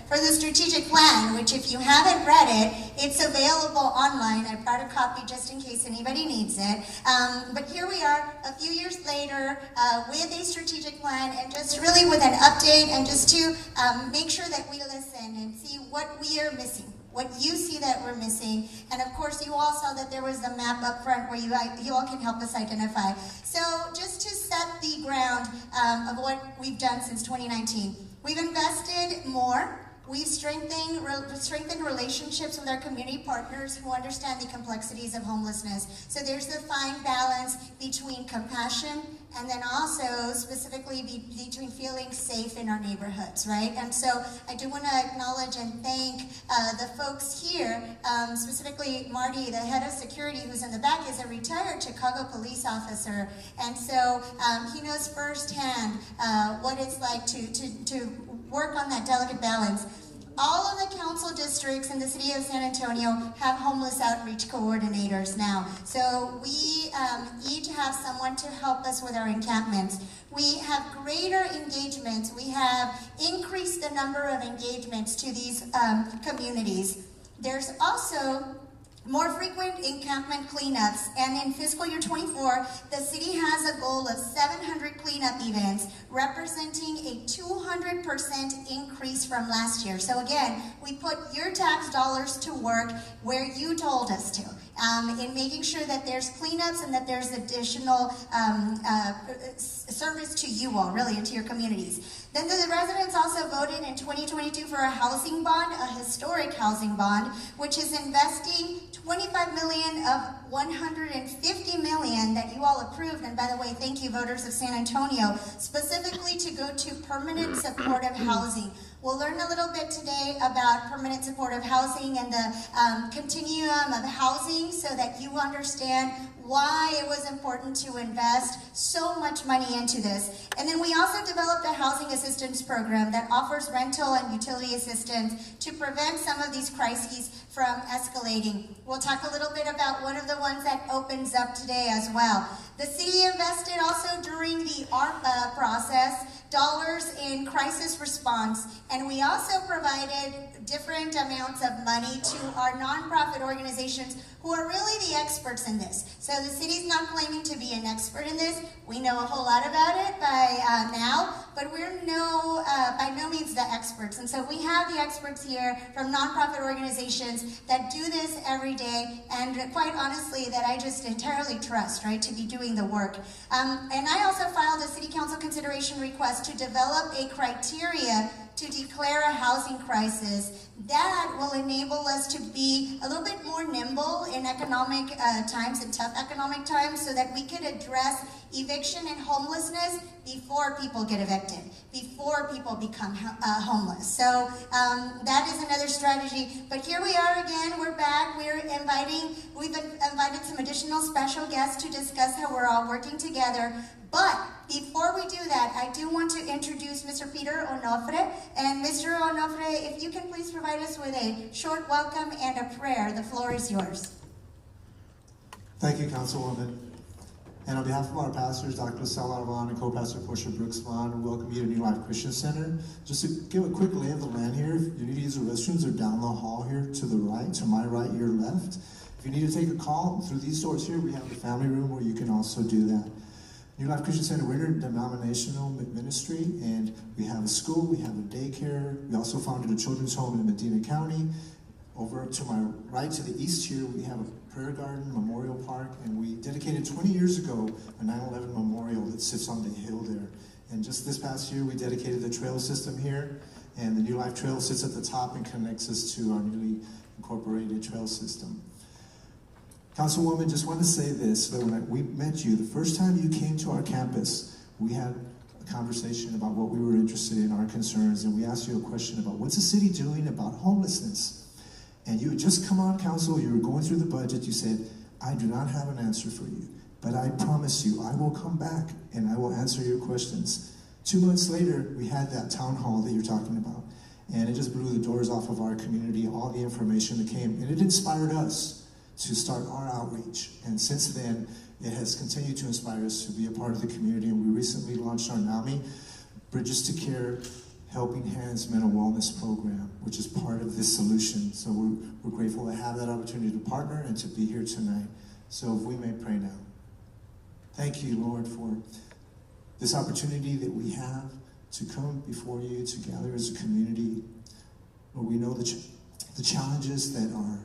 for the strategic plan, which if you haven't read it, it's available online. I brought a copy just in case anybody needs it. But here we are a few years later with a strategic plan, and just really with an update, and just to make sure that we listen and see what we are missing, what you see that we're missing. And of course, you all saw that there was a map up front where you all can help us identify. So just to set the ground of what we've done since 2019, we've invested more. We've strengthened relationships with our community partners who understand the complexities of homelessness. So there's the fine balance between compassion and then also specifically between feeling safe in our neighborhoods, right? And so I do want to acknowledge and thank the folks here, specifically Marty, the head of security, who's in the back, is a retired Chicago police officer. And so he knows firsthand what it's like to work on that delicate balance. All of the council districts in the city of San Antonio have homeless outreach coordinators now. So we each have someone to help us with our encampments. We have greater engagements. We have increased the number of engagements to these communities. There's also more frequent encampment cleanups, and in fiscal year 24, the city has a goal of 700 cleanup events, representing a 200% increase from last year. So again, we put your tax dollars to work where you told us to, in making sure that there's cleanups and that there's additional service to you all, really, and to your communities. Then the residents also voted in 2022 for a housing bond, a historic housing bond, which is investing $25 million of $150 million that you all approved. And by the way, thank you, voters of San Antonio, specifically to go to permanent supportive housing. We'll learn a little bit today about permanent supportive housing and the continuum of housing so that you understand why it was important to invest so much money into this. And then we also developed a housing assistance program that offers rental and utility assistance to prevent some of these crises from escalating. We'll talk a little bit about one of the ones that opens up today as well. The city invested also during the ARPA process dollars in crisis response, and we also provided different amounts of money to our nonprofit organizations who are really the experts in this. So the city's not claiming to be an expert in this. We know a whole lot about it by now, but we're by no means the experts. And so we have the experts here from nonprofit organizations that do this every day, and quite honestly, that I just entirely trust, right, to be doing the work. And I also filed a city council consideration request to develop a criteria to declare a housing crisis that will enable us to be a little bit more nimble in economic times and tough economic times, so that we could address eviction and homelessness before people get evicted, before people become homeless. So that is another strategy. But here we are again, we're back. We've invited some additional special guests to discuss how we're all working together. But before we do that, I do want to introduce Mr. Peter Onofre. And Mr. Onofre, if you can please provide us with a short welcome and a prayer. The floor is yours. Thank you, Councilwoman. And on behalf of our pastors, Dr. Salar Vaughn and co-pastor Portia Brooks Vaughn, we welcome you to New Life Christian Center. Just to give a quick lay of the land here, if you need to use the restrooms, they're down the hall here to the right, to my right, your left. If you need to take a call through these doors here, we have the family room where you can also do that. New Life Christian Center, we're a denominational ministry, and we have a school, we have a daycare. We also founded a children's home in Medina County. Over to my right, to the east here, we have a prayer garden, memorial park, and we dedicated 20 years ago a 9/11 memorial that sits on the hill there. And just this past year, we dedicated the trail system here, and the New Life Trail sits at the top and connects us to our newly incorporated trail system. Councilwoman, just want to say this, that when we met you, the first time you came to our campus, we had a conversation about what we were interested in, our concerns, and we asked you a question about what's the city doing about homelessness? And you had just come on council, you were going through the budget, you said, I do not have an answer for you, but I promise you, I will come back and I will answer your questions. 2 months later, we had that town hall that you're talking about, and it just blew the doors off of our community, all the information that came, and it inspired us to start our outreach. And since then, it has continued to inspire us to be a part of the community, and we recently launched our NAMI, Bridges to Care Helping Hands Mental Wellness Program, which is part of this solution. So we're grateful to have that opportunity to partner and to be here tonight. So if we may pray now. Thank you, Lord, for this opportunity that we have to come before you, to gather as a community. Lord, we know the challenges that are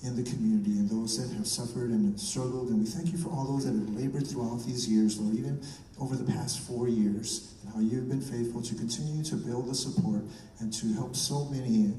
in the community and those that have suffered and struggled, and we thank you for all those that have labored throughout these years, Lord, even over the past 4 years, and how you've been faithful to continue to build the support and to help so many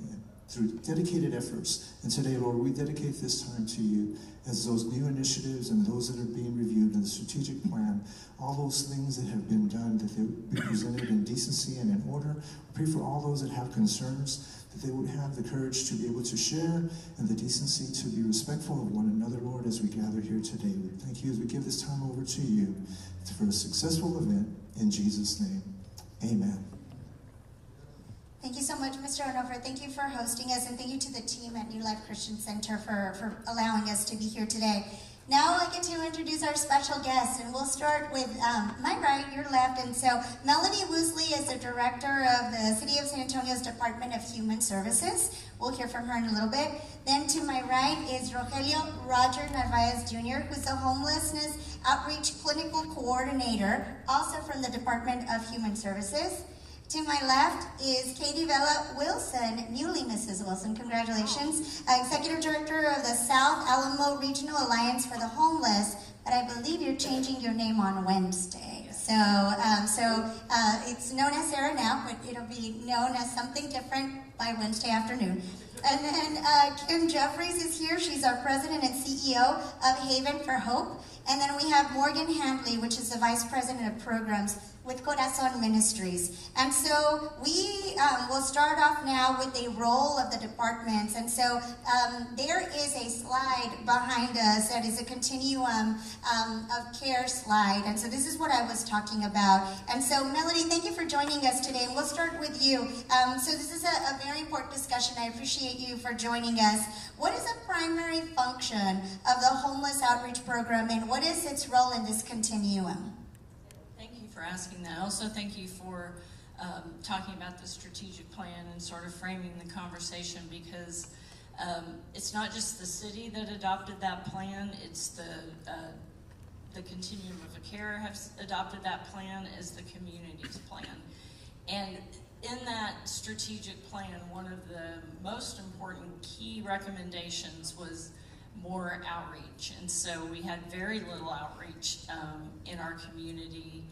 through dedicated efforts. And today, Lord, we dedicate this time to you as those new initiatives and those that are being reviewed in the strategic plan, all those things that have been done, that they would be presented in decency and in order. We pray for all those that have concerns, that they would have the courage to be able to share and the decency to be respectful of one another, Lord, as we gather here today. We thank you as we give this time over to you for a successful event in Jesus' name. Amen. Thank you so much, Mr. Onover. Thank you for hosting us, and thank you to the team at New Life Christian Center for allowing us to be here today. Now I get to introduce our special guest, and we'll start with my right, your left. And so Melody Woosley is the director of the City of San Antonio's Department of Human Services. We'll hear from her in a little bit. Then to my right is Rogelio Roger Narvaez Jr., who's the Homelessness Outreach Clinical Coordinator, also from the Department of Human Services. To my left is Katie Vela Wilson, newly Mrs. Wilson, congratulations, Executive Director of the South Alamo Regional Alliance for the Homeless, but I believe you're changing your name on Wednesday. So it's known as Sarah now, but it'll be known as something different by Wednesday afternoon. And then Kim Jeffries is here. She's our President and CEO of Haven for Hope. And then we have Morgan Handley, which is the Vice President of Programs with Corazon Ministries. And so we will start off now with a role of the departments. And so there is a slide behind us that is a continuum of care slide. And so this is what I was talking about. And so Melody, thank you for joining us today. And we'll start with you. So this is a very important discussion. I appreciate you for joining us. What is the primary function of the Homeless Outreach Program, and what is its role in this continuum? For asking that. Also, thank you for talking about the strategic plan and sort of framing the conversation, because it's not just the city that adopted that plan, it's the continuum of care has adopted that plan as the community's plan. And in that strategic plan, one of the most important key recommendations was more outreach. And so we had very little outreach in our community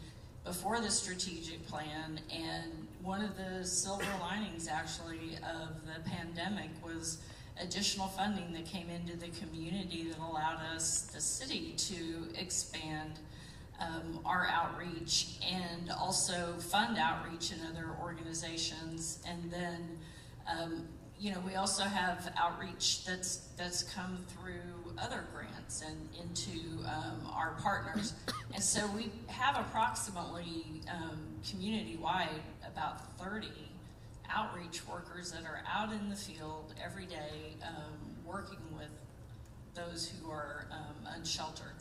before the strategic plan, and one of the silver linings actually of the pandemic was additional funding that came into the community that allowed us, the city, to expand our outreach and also fund outreach in other organizations. And then we also have outreach that's come through other grants and into our partners. And so we have approximately community-wide about 30 outreach workers that are out in the field every day working with those who are unsheltered.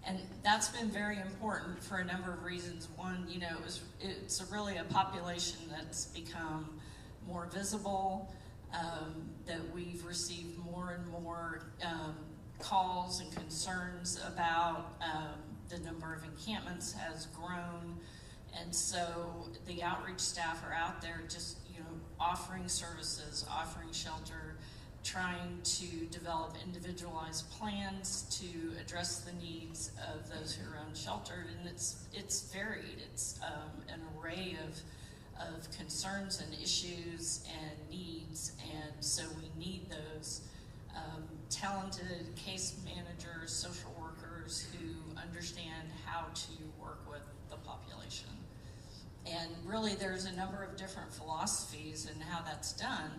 And that's been very important for a number of reasons. One, it's really a population that's become more visible, that we've received more and more calls and concerns about. The number of encampments has grown, and so the outreach staff are out there just offering services, offering shelter, trying to develop individualized plans to address the needs of those who are unsheltered. And it's varied. It's an array of concerns and issues and needs, and so we need those talented case managers, social workers who understand how to work with the population. And really there's a number of different philosophies in how that's done,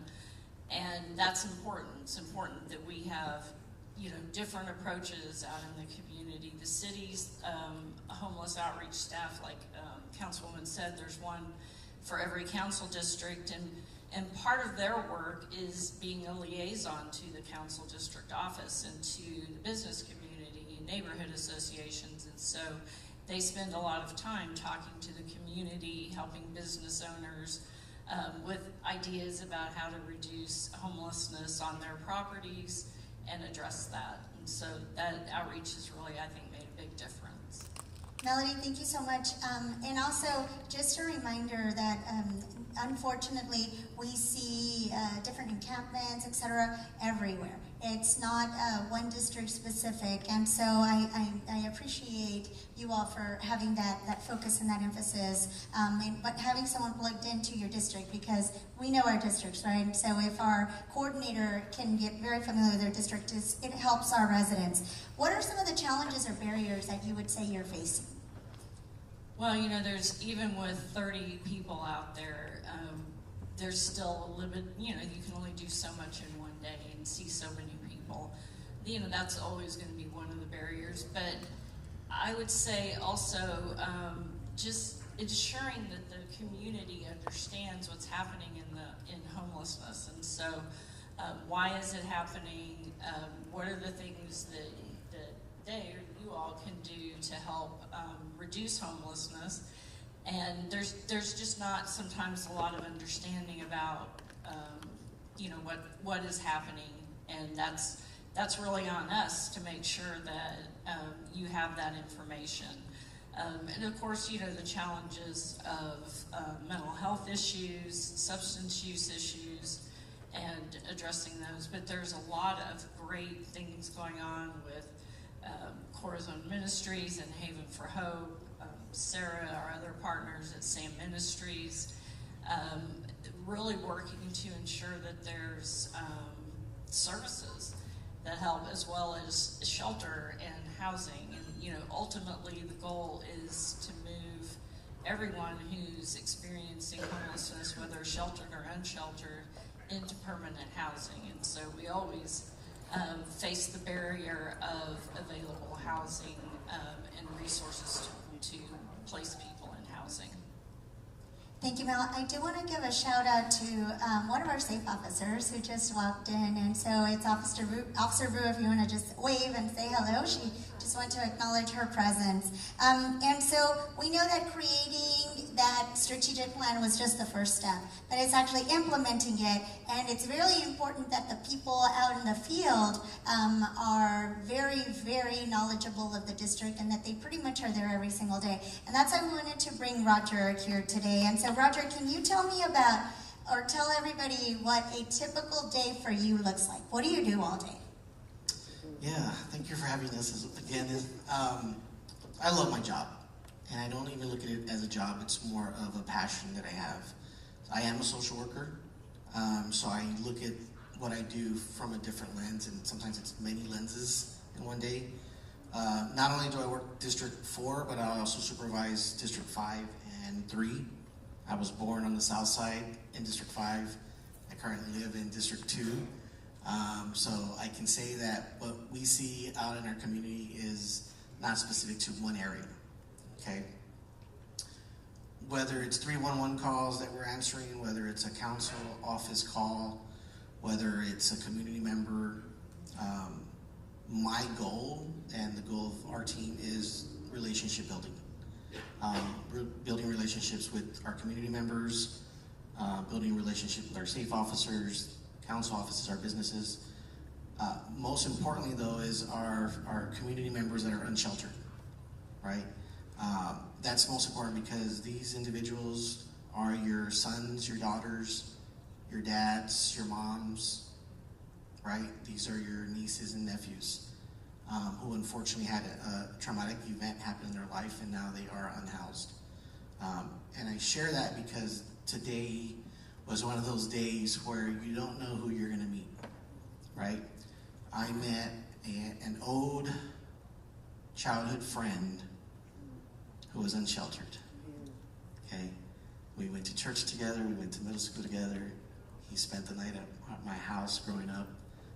and that's important. It's important that we have different approaches out in the community. The city's homeless outreach staff, like Councilwoman said, there's one for every council district, and part of their work is being a liaison to the council district office and to the business community and neighborhood associations. And so they spend a lot of time talking to the community, helping business owners with ideas about how to reduce homelessness on their properties and address that. And so that outreach has really, I think, made a big difference. Melody, thank you so much. And also, just a reminder that unfortunately we see different encampments, etc., everywhere. It's not one district specific, and so I appreciate you all for having that focus and that emphasis, but having someone plugged into your district, because we know our districts, right? So if our coordinator can get very familiar with their district, it helps our residents. What are some of the challenges or barriers that you would say you're facing? Well, you know, there's, even with 30 people out there, there's still a little bit, you know, you can only do so much in one day and see so many people. You know, that's always going to be one of the barriers. But I would say also just ensuring that the community understands what's happening in homelessness. And so why is it happening? What are the things that they or you all can do to help reduce homelessness? And there's just not sometimes a lot of understanding about you know, what is happening, and that's really on us to make sure that you have that information. And of course, you know, the challenges of mental health issues, substance use issues, and addressing those. But there's a lot of great things going on with Corazon Ministries and Haven for Hope, Sarah, our other partners at SAM Ministries, really working to ensure that there's services that help, as well as shelter and housing. And, you know, ultimately the goal is to move everyone who's experiencing homelessness, whether sheltered or unsheltered, into permanent housing. And so we always face the barrier of available housing and resources to place people in housing. Thank you, Mel. I do want to give a shout out to one of our safe officers who just walked in, and so it's Officer Brew, if you want to just wave and say hello. She just wanted to acknowledge her presence. And so we know that creating that strategic plan was just the first step, but it's actually implementing it, and it's really important that the people out in the field are very, very knowledgeable of the district, and that they pretty much are there every single day. And that's why I wanted to bring Roger here today. And so Roger, can you tell me about, or tell everybody what a typical day for you looks like? What do you do all day? Yeah, thank you for having us again. I love my job, and I don't even look at it as a job. It's more of a passion that I have. I am a social worker, so I look at what I do from a different lens, and sometimes it's many lenses in one day. Not only do I work District 4, but I also supervise District 5 and 3. I was born on the south side in District 5. I currently live in District 2. So I can say that what we see out in our community is not specific to one area, okay? Whether it's 311 calls that we're answering, whether it's a council office call, whether it's a community member, my goal and the goal of our team is relationship building. Building relationships with our community members, building relationships with our safe officers, council offices, our businesses. Most importantly, though, is our community members that are unsheltered, right? That's most important because these individuals are your sons, your daughters, your dads, your moms, right? These are your nieces and nephews who unfortunately had a traumatic event happen in their life, and now they are unhoused. And I share that because today was one of those days where you don't know who you're going to meet, right? I met an old childhood friend who was unsheltered, okay? We went to church together, we went to middle school together. He spent the night at my house growing up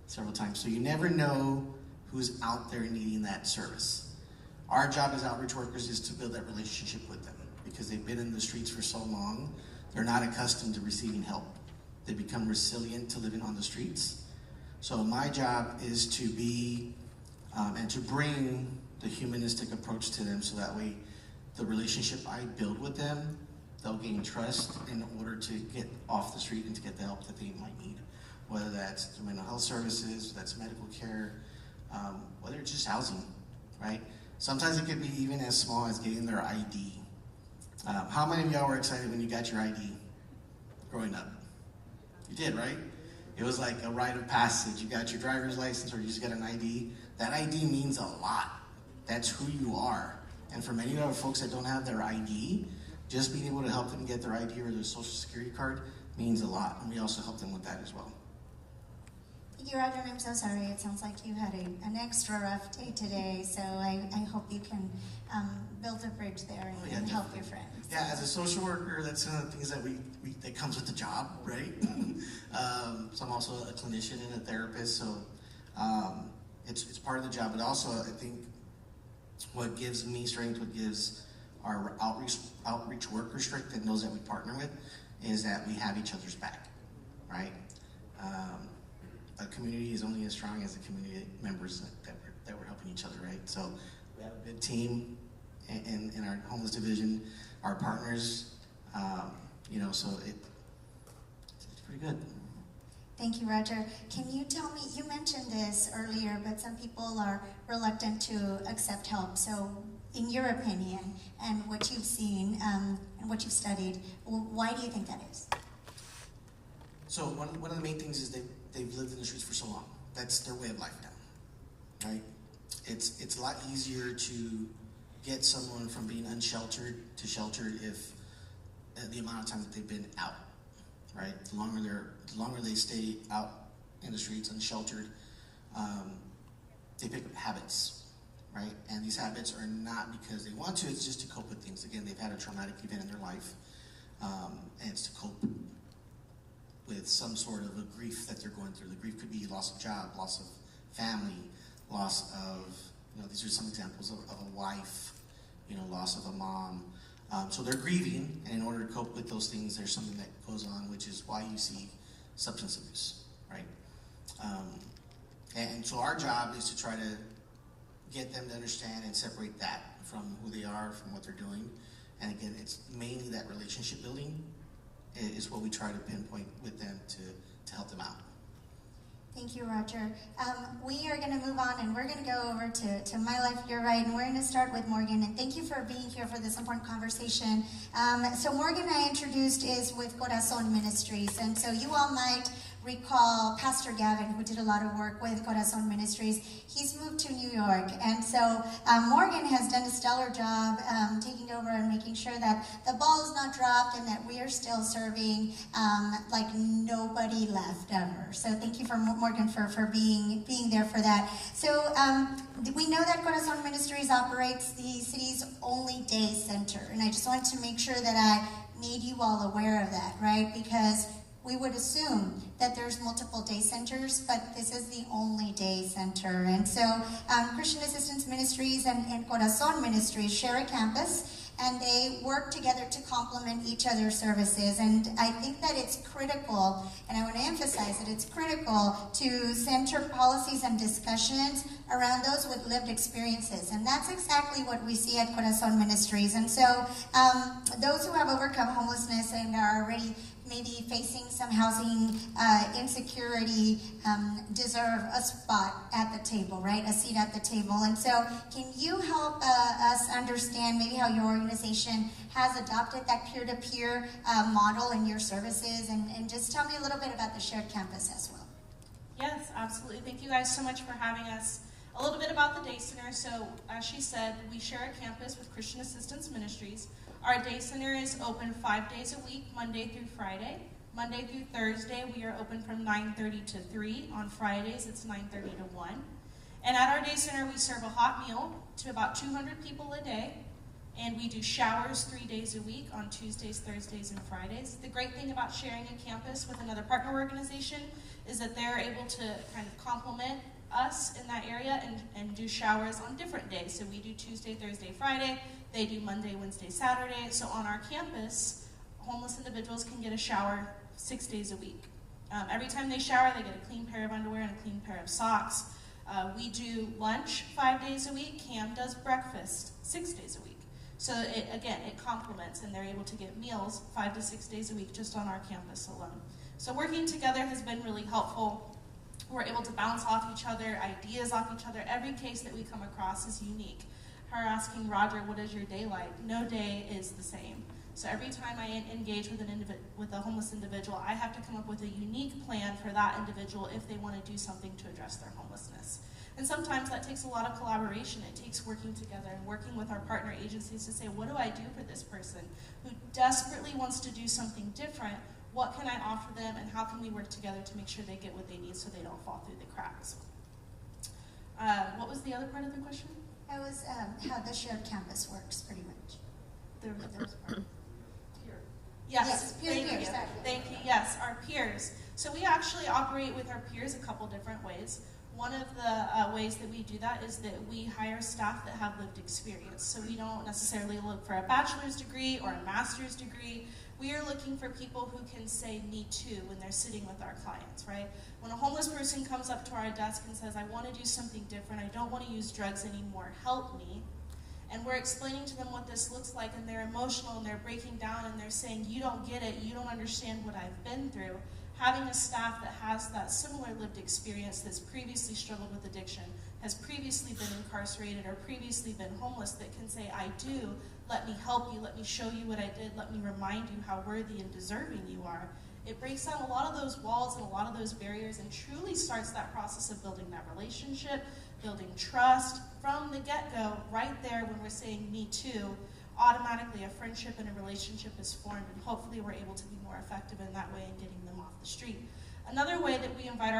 several times. So you never know who's out there needing that service. Our job as outreach workers is to build that relationship with them because they've been in the streets for so long. They're not accustomed to receiving help. They become resilient to living on the streets. So my job is to be and to bring the humanistic approach to them so that way the relationship I build with them they'll gain trust in order to get off the street and to get the help that they might need, whether that's through mental health services, that's medical care, whether it's just housing, right? Sometimes it could be even as small as getting their ID. How many of y'all were excited when you got your ID growing up? You did, right? It was like a rite of passage. You got your driver's license or you just got an ID. That ID means a lot. That's who you are. And for many other folks that don't have their ID, just being able to help them get their ID or their social security card means a lot. And we also help them with that as well. Thank you, Roger. I'm so sorry. It sounds like you had an extra rough day today. So I hope you can build a bridge there and help your friends. Yeah, as a social worker, that's one of the things that that comes with the job, right? So I'm also a clinician and a therapist, so it's part of the job. But also, I think what gives me strength, what gives our outreach workers strength, and those that we partner with, is that we have each other's back, right? A community is only as strong as the community members that we're helping each other, right? So we have a good team in our homeless division, our partners, so it's pretty good. Thank you, Roger. Can you tell me, you mentioned this earlier, but some people are reluctant to accept help. So in your opinion, and what you've seen, and what you've studied, why do you think that is? So one of the main things is they've lived in the streets for so long. That's their way of life now, right? It's a lot easier to get someone from being unsheltered to sheltered if the amount of time that they've been out, right? The longer they stay out in the streets unsheltered, they pick up habits, right? And these habits are not because they want to, it's just to cope with things. Again, they've had a traumatic event in their life, and it's to cope with some sort of a grief that they're going through. The grief could be loss of job, loss of family, loss of, these are some examples of a wife, loss of a mom. So they're grieving, and in order to cope with those things, there's something that goes on, which is why you see substance abuse, right? And so our job is to try to get them to understand and separate that from who they are, from what they're doing. And again, it's mainly that relationship building is what we try to pinpoint with them to help them out. Thank you, Roger. We are going to move on, and we're going to go over to My Life, Your Right, and we're going to start with Morgan. And thank you for being here for this important conversation. So Morgan I introduced is with Corazon Ministries, and so you all might recall Pastor Gavin, who did a lot of work with Corazon Ministries. He's moved to New York, and so Morgan has done a stellar job taking over and making sure that the ball is not dropped and that we are still serving like nobody left ever. So thank you for Morgan for being there for that. So we know that Corazon Ministries operates the city's only day center, and I just wanted to make sure that I made you all aware of that, right? Because we would assume that there's multiple day centers, but this is the only day center. And so Christian Assistance Ministries and Corazon Ministries share a campus, and they work together to complement each other's services. And I think that it's critical, and I want to emphasize that it's critical to center policies and discussions around those with lived experiences. And that's exactly what we see at Corazon Ministries. And so those who have overcome homelessness and are already maybe facing some housing insecurity deserve a spot at the table, right? A seat at the table. And so can you help us understand maybe how your organization has adopted that peer-to-peer model in your services, and just tell me a little bit about the shared campus as well. Yes, absolutely. Thank you guys so much for having us. A little bit about the Day Center. So as she said, we share a campus with Christian Assistance Ministries. Our Day Center is open 5 days a week, Monday through Friday. Monday through Thursday, we are open from 9:30 to 3. On Fridays, it's 9:30 to 1. And at our Day Center, we serve a hot meal to about 200 people a day. And we do showers 3 days a week on Tuesdays, Thursdays, and Fridays. The great thing about sharing a campus with another partner organization is that they're able to kind of complement us in that area and do showers on different days. So we do Tuesday, Thursday, Friday. They do Monday, Wednesday, Saturday. So on our campus, homeless individuals can get a shower 6 days a week. Every time they shower, they get a clean pair of underwear and a clean pair of socks. We do lunch 5 days a week. Cam does breakfast 6 days a week. So again, it complements, and they're able to get meals 5 to 6 days a week just on our campus alone. So working together has been really helpful. We're able to bounce off each other, ideas off each other. Every case that we come across is unique. Her asking Roger, what is your day like? No day is the same. So every time I engage with a homeless individual, I have to come up with a unique plan for that individual if they want to do something to address their homelessness. And sometimes that takes a lot of collaboration. It takes working together and working with our partner agencies to say, what do I do for this person who desperately wants to do something different? What can I offer them, and how can we work together to make sure they get what they need so they don't fall through the cracks? What was the other part of the question? That was how the shared campus works, pretty much. There was part. Yes, peer, thank you. sorry. Thank you. Yes, our peers. So we actually operate with our peers a couple different ways. One of the ways that we do that is that we hire staff that have lived experience. So we don't necessarily look for a bachelor's degree or a master's degree. We are looking for people who can say me too when they're sitting with our clients, right? When a homeless person comes up to our desk and says, I want to do something different, I don't want to use drugs anymore, help me. And we're explaining to them what this looks like, and they're emotional and they're breaking down and they're saying, you don't get it, you don't understand what I've been through. Having a staff that has that similar lived experience, that's previously struggled with addiction, has previously been incarcerated or previously been homeless, that can say, I do, let me help you, let me show you what I did, let me remind you how worthy and deserving you are. It breaks down a lot of those walls and a lot of those barriers and truly starts that process of building that relationship, building trust from the get-go, right there when we're saying me too. Automatically a friendship and a relationship is formed, and hopefully we're able to be more effective in that way in getting them off the street. Another way that we invite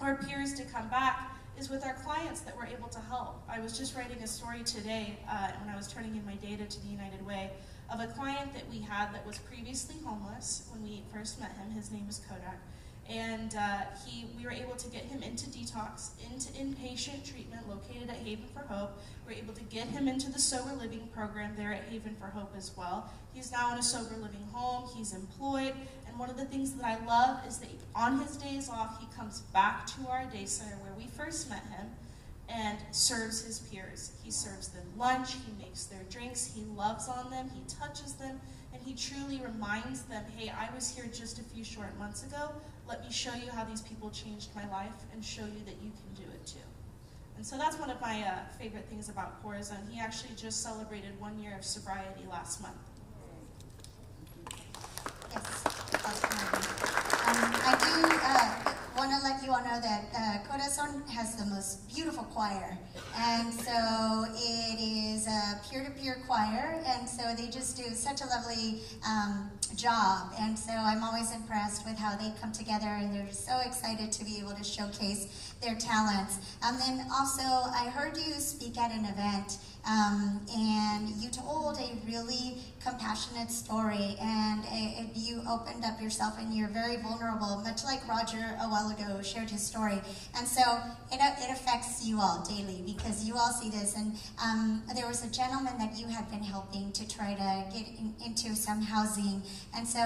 our peers to come back is with our clients that we're able to help. I was just writing a story today when I was turning in my data to the United Way of a client that we had that was previously homeless when we first met him. His name is Kodak. And we were able to get him into detox, into inpatient treatment located at Haven for Hope. We were able to get him into the sober living program there at Haven for Hope as well. He's now in a sober living home, he's employed, and one of the things that I love is that on his days off, he comes back to our day center where we first met him and serves his peers. He serves them lunch, he makes their drinks, he loves on them, he touches them, and he truly reminds them, hey, I was here just a few short months ago. Let me show you how these people changed my life and show you that you can do it too. And so that's one of my favorite things about Corazon. He actually just celebrated 1 year of sobriety last month. Yes. I do want to let you all know that Corazon has the most beautiful choir. And so it is a peer-to-peer choir, and so they just do such a lovely job. And so I'm always impressed with how they come together, and they're just so excited to be able to showcase their talents. And then also, I heard you speak at an event, and you told a really compassionate story, and you opened up yourself, and you're very vulnerable, much like Roger a while ago shared his story. And so it affects you all daily because you all see this. And there was a gentleman that you had been helping to try to get into some housing. And so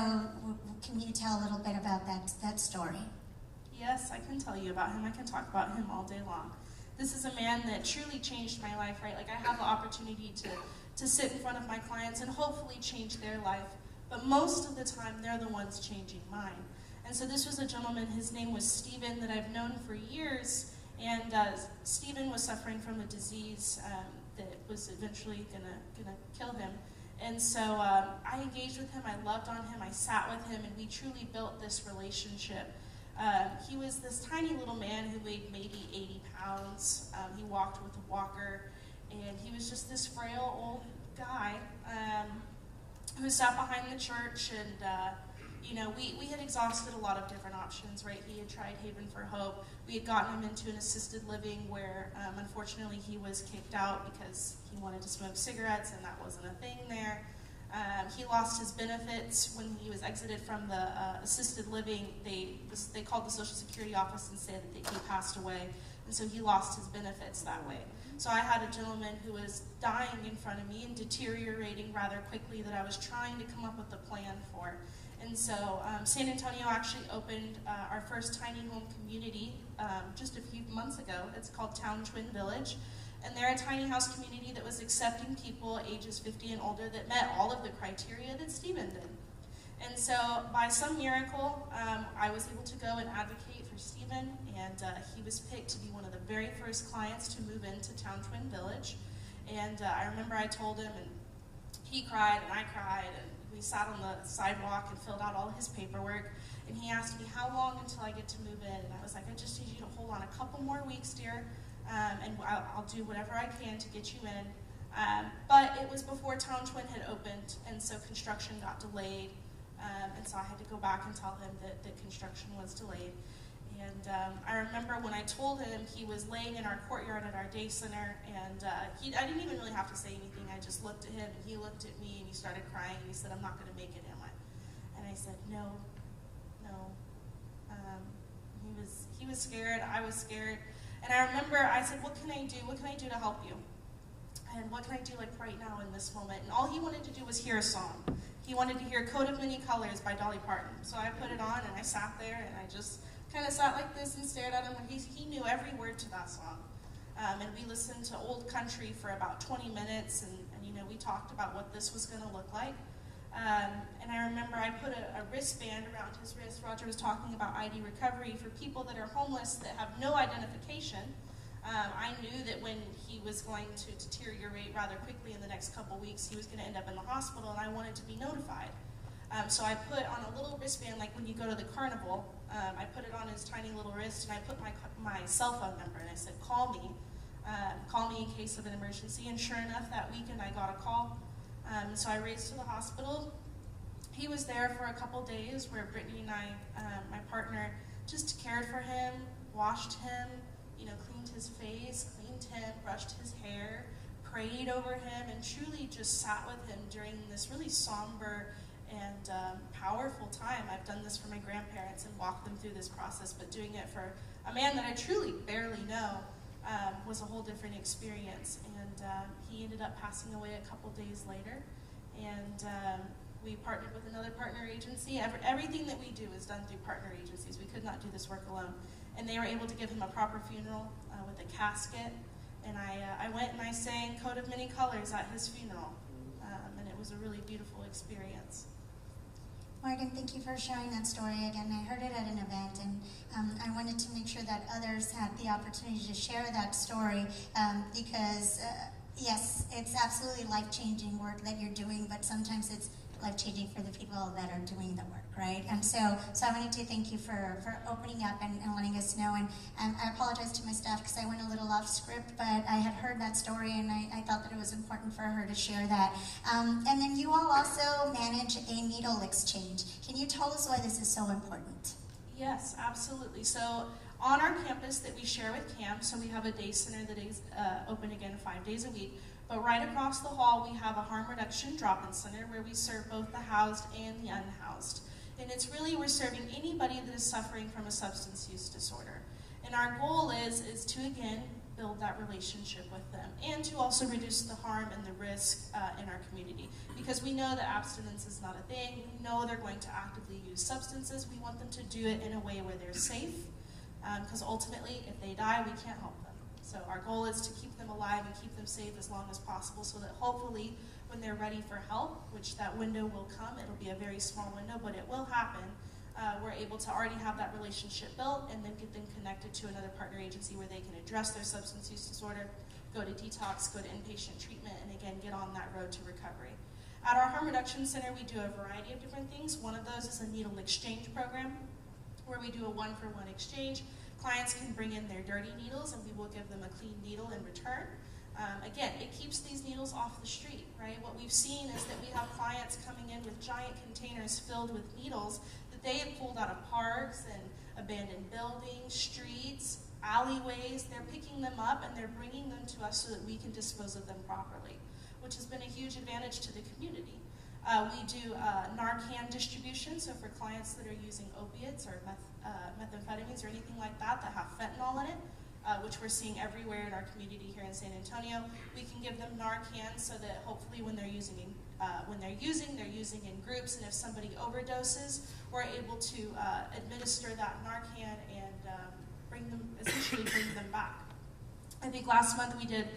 can you tell a little bit about that story? Yes, I can tell you about him. I can talk about him all day long. This is a man that truly changed my life, right? Like, I have the opportunity to sit in front of my clients and hopefully change their life, but most of the time they're the ones changing mine. And so this was a gentleman, his name was Stephen, that I've known for years, and Stephen was suffering from a disease that was eventually gonna kill him. And so I engaged with him, I loved on him, I sat with him, and we truly built this relationship. He was this tiny little man who weighed maybe 80 pounds. He walked with a walker, and he was just this frail old guy who sat behind the church. And you know, we had exhausted a lot of different options, right? He had tried Haven for Hope. We had gotten him into an assisted living where, unfortunately, he was kicked out because he wanted to smoke cigarettes, and that wasn't a thing there. He lost his benefits when he was exited from the assisted living. They called the Social Security office and said that he passed away, and so he lost his benefits that way. So I had a gentleman who was dying in front of me and deteriorating rather quickly that I was trying to come up with a plan for. And so San Antonio actually opened our first tiny home community just a few months ago. It's called Town Twin Village. And they're a tiny house community that was accepting people ages 50 and older that met all of the criteria that Stephen did. And so by some miracle, I was able to go and advocate for Stephen, and he was picked to be one of the very first clients to move into Town Twin Village. And I remember I told him, and he cried and I cried, and we sat on the sidewalk and filled out all his paperwork. And he asked me, how long until I get to move in? And I was like, I just need you to hold on a couple more weeks, dear, and I'll do whatever I can to get you in. But it was before Town Twin had opened, and so construction got delayed. And so I had to go back and tell him that construction was delayed. And I remember when I told him, he was laying in our courtyard at our day center, and I didn't even really have to say anything. I just looked at him, and he looked at me, and he started crying, and he said, I'm not going to make it, am I? And I said, no. He was scared, I was scared. And I remember I said, what can I do? What can I do to help you? And what can I do like right now in this moment? And all he wanted to do was hear a song. He wanted to hear Coat of Many Colors by Dolly Parton. So I put it on and I sat there and I just kind of sat like this and stared at him. And he knew every word to that song. And we listened to old country for about 20 minutes and you know, we talked about what this was going to look like. And I remember I put a wristband around his wrist. Roger was talking about ID recovery for people that are homeless that have no identification. I knew that when he was going to deteriorate rather quickly in the next couple weeks, he was going to end up in the hospital, and I wanted to be notified. So I put on a little wristband, like when you go to the carnival, I put it on his tiny little wrist, and I put my cell phone number, and I said, call me in case of an emergency. And sure enough, that weekend I got a call. So I raced to the hospital. He was there for a couple days where Brittany and I, my partner, just cared for him, washed him, you know, cleaned his face, cleaned him, brushed his hair, prayed over him, and truly just sat with him during this really somber and powerful time. I've done this for my grandparents and walked them through this process, but doing it for a man that I truly barely know was a whole different experience. And he ended up passing away a couple days later. And we partnered with another partner agency. Everything that we do is done through partner agencies. We could not do this work alone. And they were able to give him a proper funeral with a casket. And I went and I sang Coat of Many Colors at his funeral. And it was a really beautiful experience. Morgan, thank you for sharing that story again. I heard it at an event, and I wanted to make sure that others had the opportunity to share that story because, yes, it's absolutely life-changing work that you're doing, but sometimes it's life-changing for the people that are doing the work, right? And so I wanted to thank you for opening up and letting us know. And I apologize to my staff because I went a little off script, but I had heard that story and I thought that it was important for her to share that. And then you all also manage a needle exchange. Can you tell us why this is so important? Yes, absolutely. So on our campus that we share with camp, so we have a day center that is open again 5 days a week. But right across the hall, we have a harm reduction drop-in center where we serve both the housed and the unhoused. And it's really, we're serving anybody that is suffering from a substance use disorder. And our goal is to, again, build that relationship with them and to also reduce the harm and the risk in our community. Because we know that abstinence is not a thing. We know they're going to actively use substances. We want them to do it in a way where they're safe. Because ultimately, if they die, we can't help them. So our goal is to keep them alive and keep them safe as long as possible so that hopefully when they're ready for help, which that window will come, it'll be a very small window, but it will happen, we're able to already have that relationship built and then get them connected to another partner agency where they can address their substance use disorder, go to detox, go to inpatient treatment, and again, get on that road to recovery. At our harm reduction center, we do a variety of different things. One of those is a needle exchange program where we do a one-for-one exchange. Clients can bring in their dirty needles and we will give them a clean needle in return. Again, it keeps these needles off the street, right? What we've seen is that we have clients coming in with giant containers filled with needles that they have pulled out of parks and abandoned buildings, streets, alleyways. They're picking them up and they're bringing them to us so that we can dispose of them properly, which has been a huge advantage to the community. We do Narcan distribution, so for clients that are using opiates or methamphetamines or anything like that that have fentanyl in it, which we're seeing everywhere in our community here in San Antonio, we can give them Narcan so that hopefully when they're using in groups, and if somebody overdoses, we're able to administer that Narcan and essentially bring them back. I think last month we did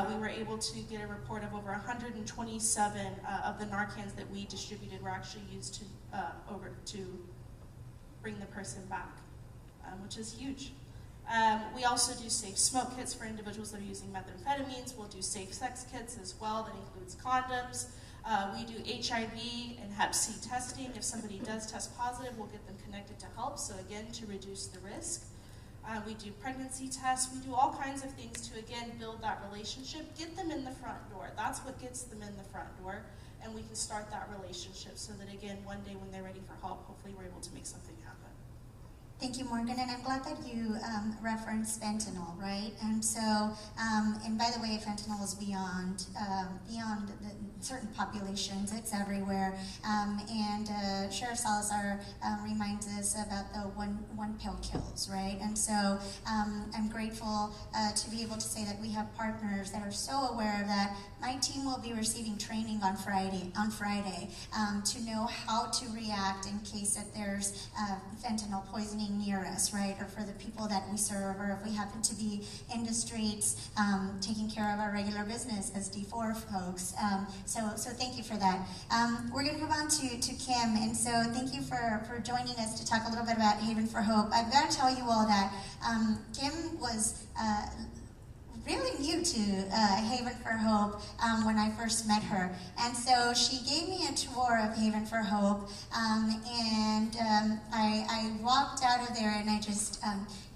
We were able to get a report of over 127 of the Narcans that we distributed were actually used to bring the person back, which is huge. We also do safe smoke kits for individuals that are using methamphetamines. We'll do safe sex kits as well. That includes condoms. We do HIV and Hep C testing. If somebody does test positive, we'll get them connected to help. So again, to reduce the risk. We do pregnancy tests. We do all kinds of things to, again, build that relationship, get them in the front door. That's what gets them in the front door. And we can start that relationship so that, again, one day when they're ready for help, hopefully we're able to make something happen. Thank you, Morgan, and I'm glad that you referenced fentanyl, right? And so, and by the way, fentanyl is beyond certain populations. It's everywhere. And Sheriff Salazar reminds us about the one pill kills, right? And so, I'm grateful to be able to say that we have partners that are so aware of that. My team will be receiving training on Friday to know how to react in case that there's fentanyl poisoning near us, right? Or for the people that we serve, or if we happen to be in the streets taking care of our regular business as D4 folks. So thank you for that. We're going to move on to Kim, and so thank you for joining us to talk a little bit about Haven for Hope. I've got to tell you all that Kim was really new to Haven for Hope when I first met her. And so she gave me a tour of Haven for Hope, and I walked out of there and I just,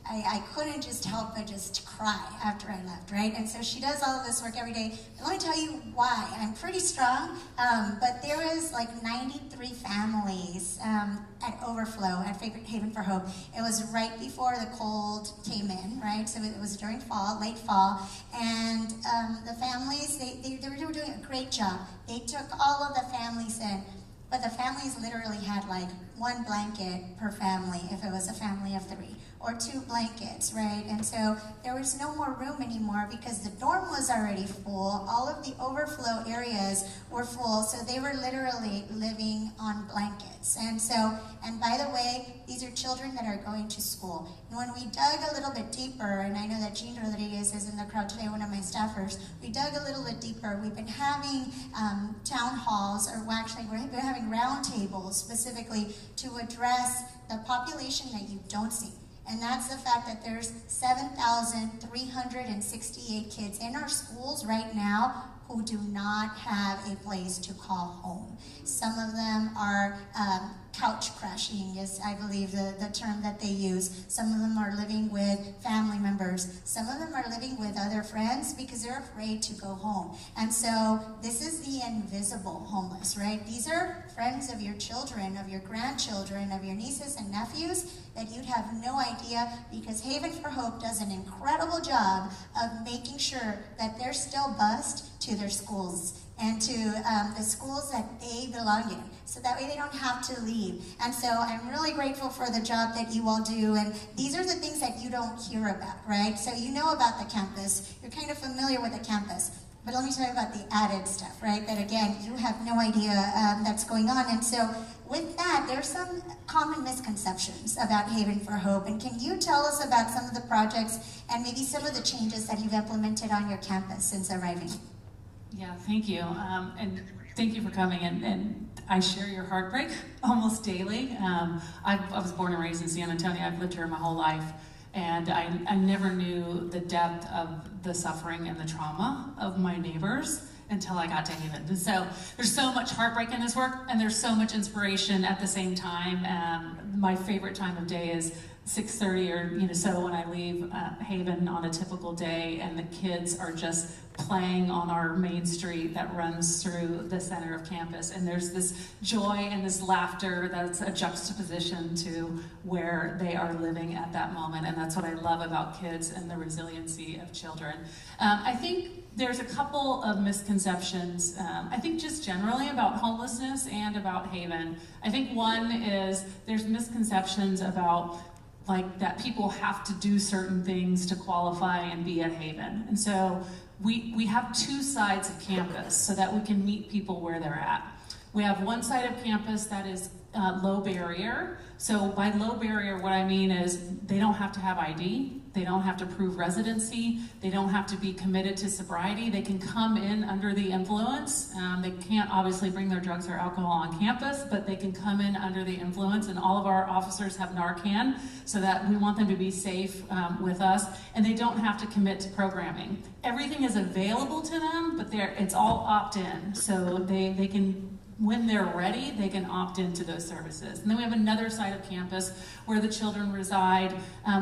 I couldn't just help but just cry after I left, right? And so she does all of this work every day. And let me tell you why. I'm pretty strong, but there was like 93 families at Overflow at Haven for Hope. It was right before the cold came in, right? So it was during fall, late fall, and the families, they were doing a great job. They took all of the families in, but the families literally had like one blanket per family if it was a family of 3. Or 2 blankets, right? And so there was no more room anymore because the dorm was already full. All of the overflow areas were full, so they were literally living on blankets. And so, and by the way, these are children that are going to school. And when we dug a little bit deeper, and I know that Jean Rodriguez is in the crowd today, one of my staffers, we dug a little bit deeper. We've been having town halls, or actually we've been having round tables specifically to address the population that you don't see. And that's the fact that there's 7,368 kids in our schools right now who do not have a place to call home. Some of them are couch crashing is, I believe, the term that they use. Some of them are living with family members. Some of them are living with other friends because they're afraid to go home. And so this is the invisible homeless, right? These are friends of your children, of your grandchildren, of your nieces and nephews that you'd have no idea, because Haven for Hope does an incredible job of making sure that they're still bused to their schools and to the schools that they belong in, so that way they don't have to leave. And so I'm really grateful for the job that you all do, and these are the things that you don't hear about, right? So you know about the campus, you're kind of familiar with the campus, but let me tell you about the added stuff, right? That again, you have no idea that's going on. And so with that, there's some common misconceptions about Haven for Hope, and can you tell us about some of the projects and maybe some of the changes that you've implemented on your campus since arriving? Yeah, thank you. And thank you for coming. And I share your heartbreak almost daily. I was born and raised in San Antonio. I've lived here my whole life. And I never knew the depth of the suffering and the trauma of my neighbors until I got to Haven. And so there's so much heartbreak in this work, and there's so much inspiration at the same time. My favorite time of day is 6:30 or so when I leave Haven on a typical day, and the kids are just playing on our main street that runs through the center of campus, and there's this joy and this laughter that's a juxtaposition to where they are living at that moment, and that's what I love about kids and the resiliency of children. I think there's a couple of misconceptions, I think just generally about homelessness and about Haven. I think one is there's misconceptions about like that people have to do certain things to qualify and be at Haven. And so we have 2 sides of campus so that we can meet people where they're at. We have one side of campus that is low barrier. So by low barrier, what I mean is they don't have to have ID. They don't have to prove residency. They don't have to be committed to sobriety. They can come in under the influence. They can't obviously bring their drugs or alcohol on campus, but they can come in under the influence, and all of our officers have Narcan, so that we want them to be safe with us, and they don't have to commit to programming. Everything is available to them, but it's all opt-in, so they can, when they're ready, they can opt into those services. And then we have another side of campus where the children reside,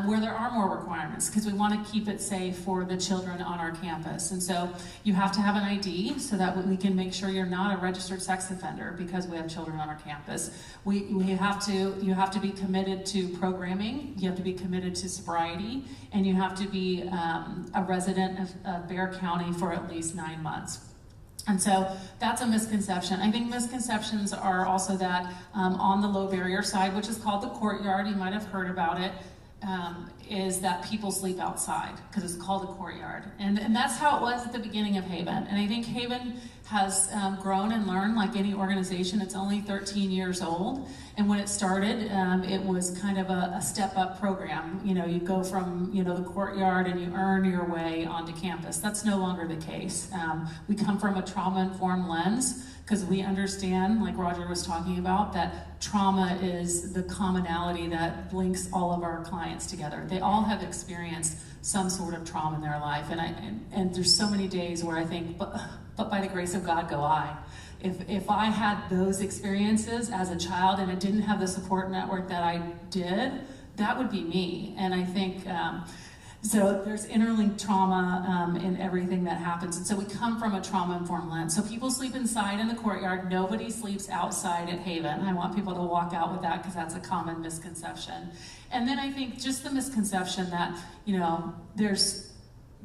where there are more requirements, because we want to keep it safe for the children on our campus. And so you have to have an ID so that we can make sure you're not a registered sex offender, because we have children on our campus. You have to be committed to programming, you have to be committed to sobriety, and you have to be a resident of Bexar County for at least 9 months. And so that's a misconception. I think misconceptions are also that on the low barrier side, which is called the courtyard, you might have heard about it, is that people sleep outside because it's called a courtyard. And that's how it was at the beginning of Haven. And I think Haven has grown and learned like any organization. It's only 13 years old. And when it started, it was kind of a step-up program. You know, you go from, the courtyard and you earn your way onto campus. That's no longer the case. We come from a trauma-informed lens because we understand, like Roger was talking about, that trauma is the commonality that links all of our clients together. They all have experienced some sort of trauma in their life. And there's so many days where I think, but by the grace of God go I. If I had those experiences as a child and I didn't have the support network that I did, that would be me. And I think, so there's interlinked trauma in everything that happens. And so we come from a trauma-informed lens. So people sleep inside in the courtyard. Nobody sleeps outside at Haven. I want people to walk out with that because that's a common misconception. And then I think just the misconception that, there's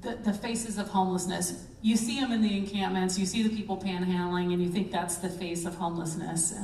the faces of homelessness. You see them in the encampments, you see the people panhandling, and you think that's the face of homelessness.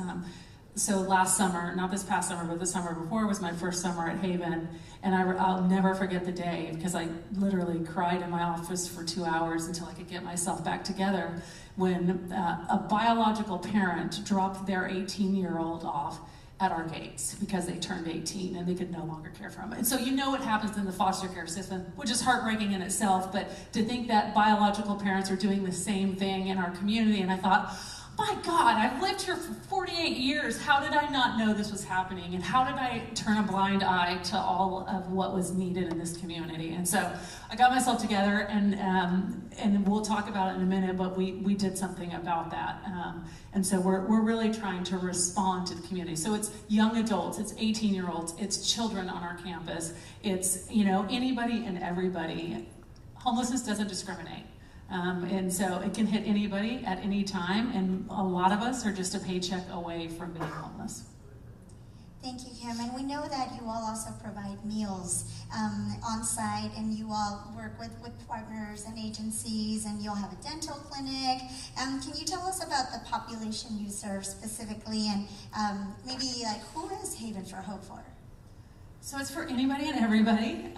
So last summer, not this past summer, but the summer before was my first summer at Haven, and I'll never forget the day because I literally cried in my office for 2 hours until I could get myself back together when a biological parent dropped their 18-year-old off at our gates because they turned 18 and they could no longer care for him. And so what happens in the foster care system, which is heartbreaking in itself, but to think that biological parents are doing the same thing in our community, and I thought, my God, I've lived here for 48 years. How did I not know this was happening? And how did I turn a blind eye to all of what was needed in this community? And so I got myself together, and we'll talk about it in a minute, but we did something about that. And so we're really trying to respond to the community. So it's young adults, it's 18-year-olds, it's children on our campus, it's anybody and everybody. Homelessness doesn't discriminate. And so it can hit anybody at any time, and a lot of us are just a paycheck away from being homeless. Thank you, Kim. And we know that you all also provide meals on site, and you all work with partners and agencies, and you'll have a dental clinic. Can you tell us about the population you serve specifically, and maybe who is Haven for Hope for? So it's for anybody and everybody.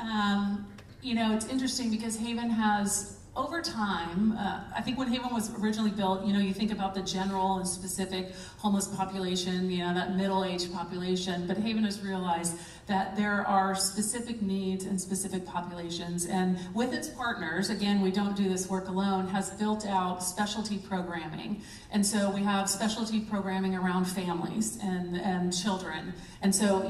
It's interesting because Haven has, over time, I think when Haven was originally built, you think about the general and specific homeless population, that middle-aged population, but Haven has realized that there are specific needs and specific populations, and with its partners, again, we don't do this work alone, has built out specialty programming. And so we have specialty programming around families and children. And so,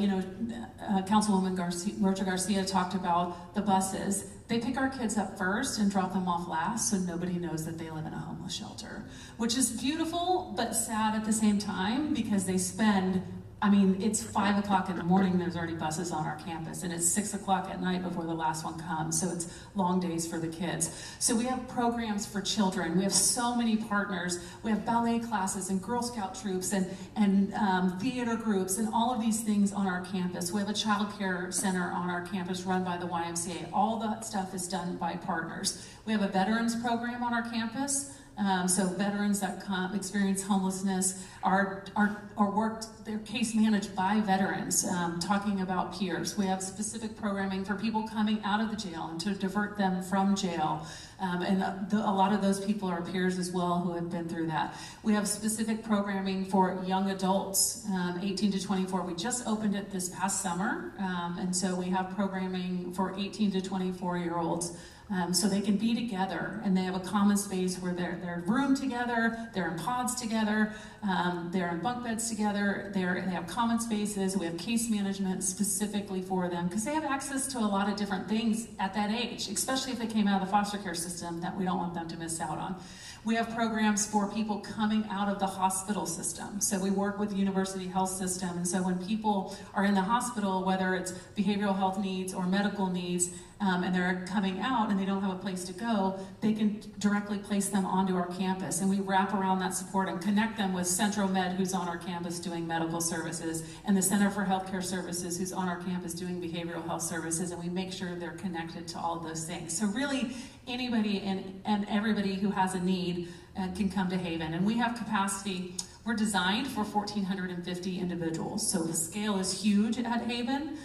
Councilwoman Rocha Garcia talked about the buses. They pick our kids up first and drop them off last, so nobody knows that they live in a homeless shelter, which is beautiful but sad at the same time because they spend, it's 5 o'clock in the morning, there's already buses on our campus, and it's 6 o'clock at night before the last one comes, so it's long days for the kids. So we have programs for children. We have so many partners. We have ballet classes and Girl Scout troops and theater groups and all of these things on our campus. We have a child care center on our campus run by the YMCA. All that stuff is done by partners. We have a veterans program on our campus. So veterans that experience homelessness are worked, they're case managed by veterans, talking about peers. We have specific programming for people coming out of the jail and to divert them from jail. And a lot of those people are peers as well who have been through that. We have specific programming for young adults, 18 to 24. We just opened it this past summer. And so we have programming for 18 to 24-year-olds. So they can be together, and they have a common space where they're roomed together, they're in pods together, they're in bunk beds together, they have common spaces. We have case management specifically for them because they have access to a lot of different things at that age, especially if they came out of the foster care system that we don't want them to miss out on. We have programs for people coming out of the hospital system. So we work with the University Health System, and so when people are in the hospital, whether it's behavioral health needs or medical needs, and they're coming out and they don't have a place to go, they can directly place them onto our campus. And we wrap around that support and connect them with Central Med, who's on our campus doing medical services, and the Center for Healthcare Services, who's on our campus doing behavioral health services, and we make sure they're connected to all those things. So really, anybody and everybody who has a need can come to Haven. And we have capacity. We're designed for 1,450 individuals, so the scale is huge at Haven.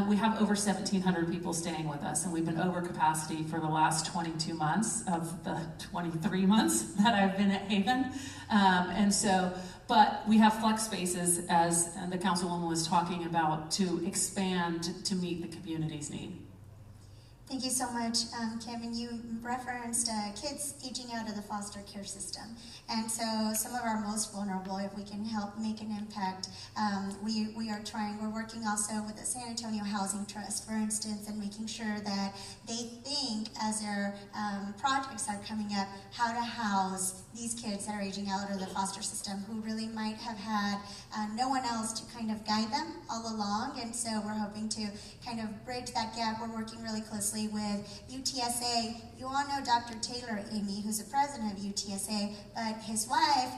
We have over 1,700 people staying with us, and we've been over capacity for the last 22 months of the 23 months that I've been at Haven. But we have flex spaces, as the councilwoman was talking about, to expand to meet the community's need. Thank you so much, Kim. And you referenced kids aging out of the foster care system. And so some of our most vulnerable, if we can help make an impact, we're working also with the San Antonio Housing Trust, for instance, and making sure that they think as their projects are coming up, how to house these kids that are aging out of the foster system who really might have had no one else to kind of guide them all along. And so we're hoping to kind of bridge that gap. We're working really closely with UTSA. You all know Dr. Taylor Amy, who's the president of UTSA, but his wife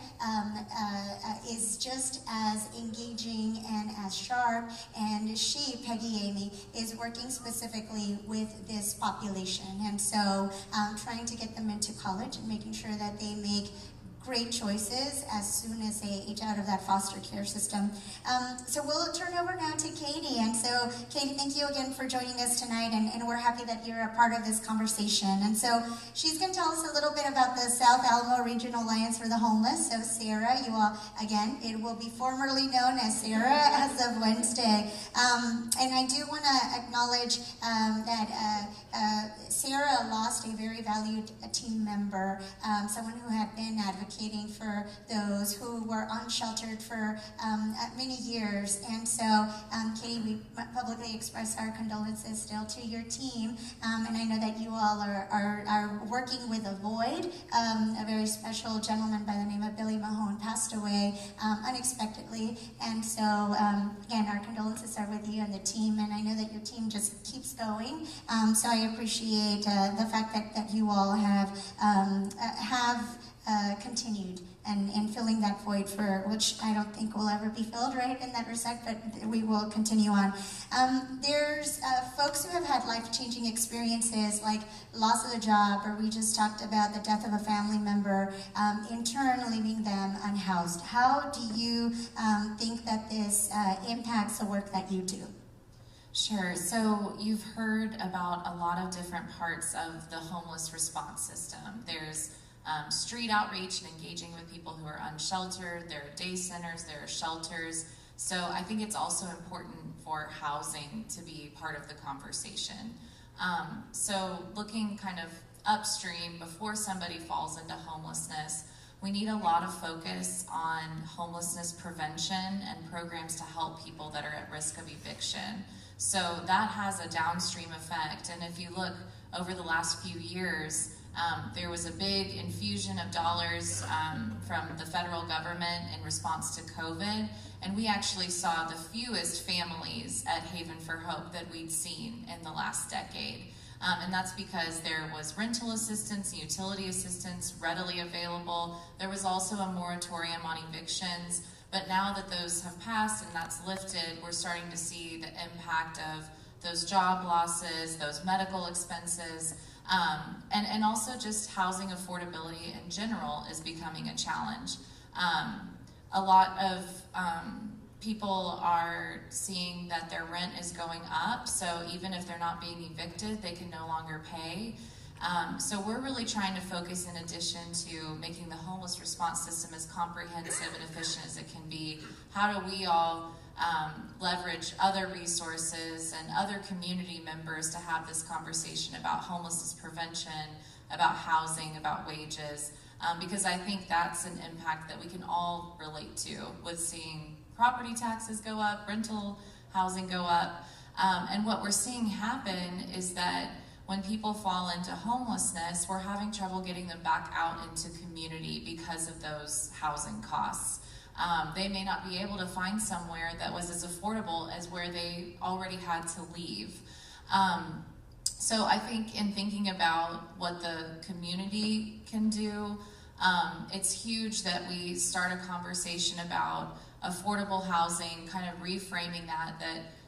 is just as engaging and as sharp, and she, Peggy Amy, is working specifically with this population. And so trying to get them into college and making sure that they make great choices as soon as they age out of that foster care system. So we'll turn over now to Katie. And so, Katie, thank you again for joining us tonight, and we're happy that you're a part of this conversation. And so she's going to tell us a little bit about the South Alamo Regional Alliance for the Homeless. So Sarah, you all, again, it will be formerly known as Sarah as of Wednesday. And I do want to acknowledge that Sarah lost a very valued team member, someone who had been advocating for those who were unsheltered for many years. And so, Katie, we publicly express our condolences still to your team. And I know that you all are working with a void. A very special gentleman by the name of Billy Mahone passed away unexpectedly. And so, again, our condolences are with you and the team. And I know that your team just keeps going. So I appreciate the fact that you all have continued and filling that void, for which I don't think will ever be filled, right, in that respect, but we will continue on. There's folks who have had life-changing experiences like loss of a job, or we just talked about the death of a family member, in turn leaving them unhoused. How do you think that this impacts the work that you do? Sure. So you've heard about a lot of different parts of the homeless response system. There's street outreach and engaging with people who are unsheltered. There are day centers, there are shelters. So I think it's also important for housing to be part of the conversation. So looking kind of upstream, before somebody falls into homelessness, we need a lot of focus on homelessness prevention and programs to help people that are at risk of eviction. So that has a downstream effect. And if you look over the last few years, there was a big infusion of dollars from the federal government in response to COVID, and we actually saw the fewest families at Haven for Hope that we'd seen in the last decade. And that's because there was rental assistance and utility assistance readily available. There was also a moratorium on evictions, but now that those have passed and that's lifted, we're starting to see the impact of those job losses, those medical expenses. And also just housing affordability in general is becoming a challenge. A lot of people are seeing that their rent is going up, so even if they're not being evicted, they can no longer pay. So we're really trying to focus, in addition to making the homeless response system as comprehensive and efficient as it can be, how do we all leverage other resources and other community members to have this conversation about homelessness prevention, about housing, about wages, because I think that's an impact that we can all relate to, with seeing property taxes go up, rental housing go up, and what we're seeing happen is that when people fall into homelessness, we're having trouble getting them back out into community because of those housing costs. They may not be able to find somewhere that was as affordable as where they already had to leave. So I think in thinking about what the community can do, it's huge that we start a conversation about affordable housing, kind of reframing that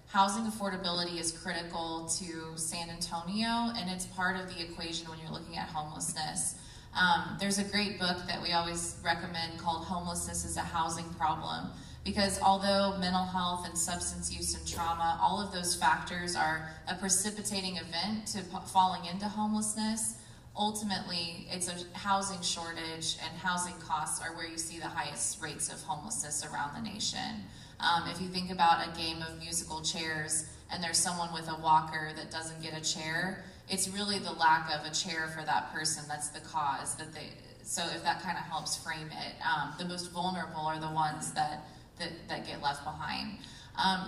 housing affordability is critical to San Antonio, and it's part of the equation when you're looking at homelessness. There's a great book that we always recommend called Homelessness is a Housing Problem, because although mental health and substance use and trauma, all of those factors are a precipitating event to falling into homelessness, ultimately it's a housing shortage, and housing costs are where you see the highest rates of homelessness around the nation. If you think about a game of musical chairs and there's someone with a walker that doesn't get a chair, it's really the lack of a chair for that person that's the cause. So if that kind of helps frame it, the most vulnerable are the ones that get left behind.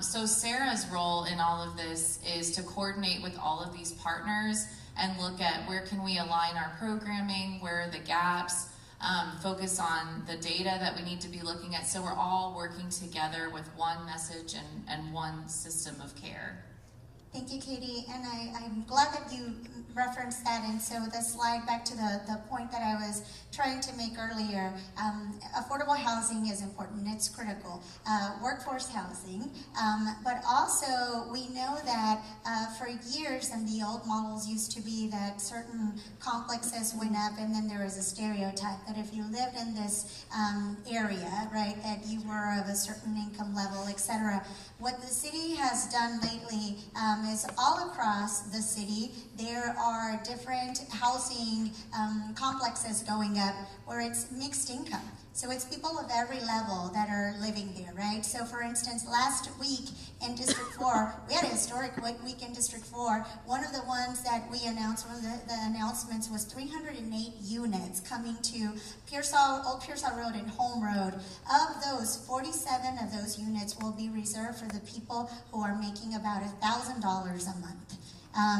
So Sarah's role in all of this is to coordinate with all of these partners and look at where can we align our programming, where are the gaps, focus on the data that we need to be looking at, so we're all working together with one message and one system of care. Thank you, Katie, and I'm glad that you referenced that. And so the slide, back to the point that I was trying to make earlier, affordable housing is important, it's critical. Workforce housing, but also we know that for years, and the old models used to be that certain complexes went up, and then there was a stereotype that if you lived in this area, right, that you were of a certain income level, etc. What the city has done lately is all across the city, there are different housing complexes going up where it's mixed income. So it's people of every level that are living there, right? So for instance, last week in District 4, we had a historic week in District 4. One of the ones that we announced, one of the announcements was 308 units coming to Old Pearsall Road and Home Road. Of those, 47 of those units will be reserved for the people who are making about $1,000 a month.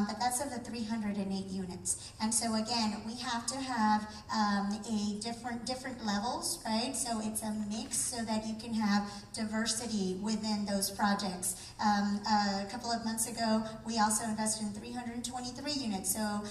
But that's of the 308 units. And so again, we have to have a different levels, right? So it's a mix so that you can have diversity within those projects. A couple of months ago, we also invested in 323 units. So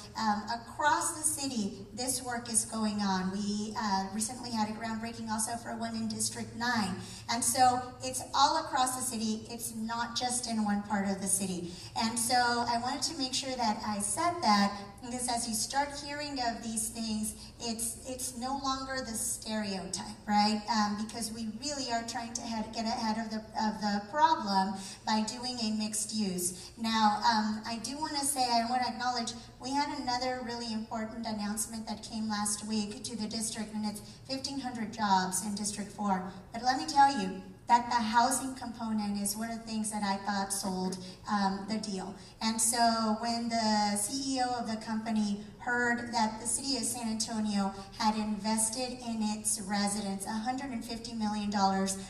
across the city, this work is going on. We recently had a groundbreaking also for one in District 9. And so it's all across the city. It's not just in one part of the city. And so I wanted to make sure that I said that, because as you start hearing of these things, it's no longer the stereotype, right? Because we really are trying to get ahead of the problem by doing a mixed use. Now, I do want to say, I want to acknowledge, we had another really important announcement that came last week to the district, and it's 1,500 jobs in District 4. But let me tell you, that the housing component is one of the things that I thought sold the deal. And so when the CEO of the company heard that the city of San Antonio had invested in its residents $150 million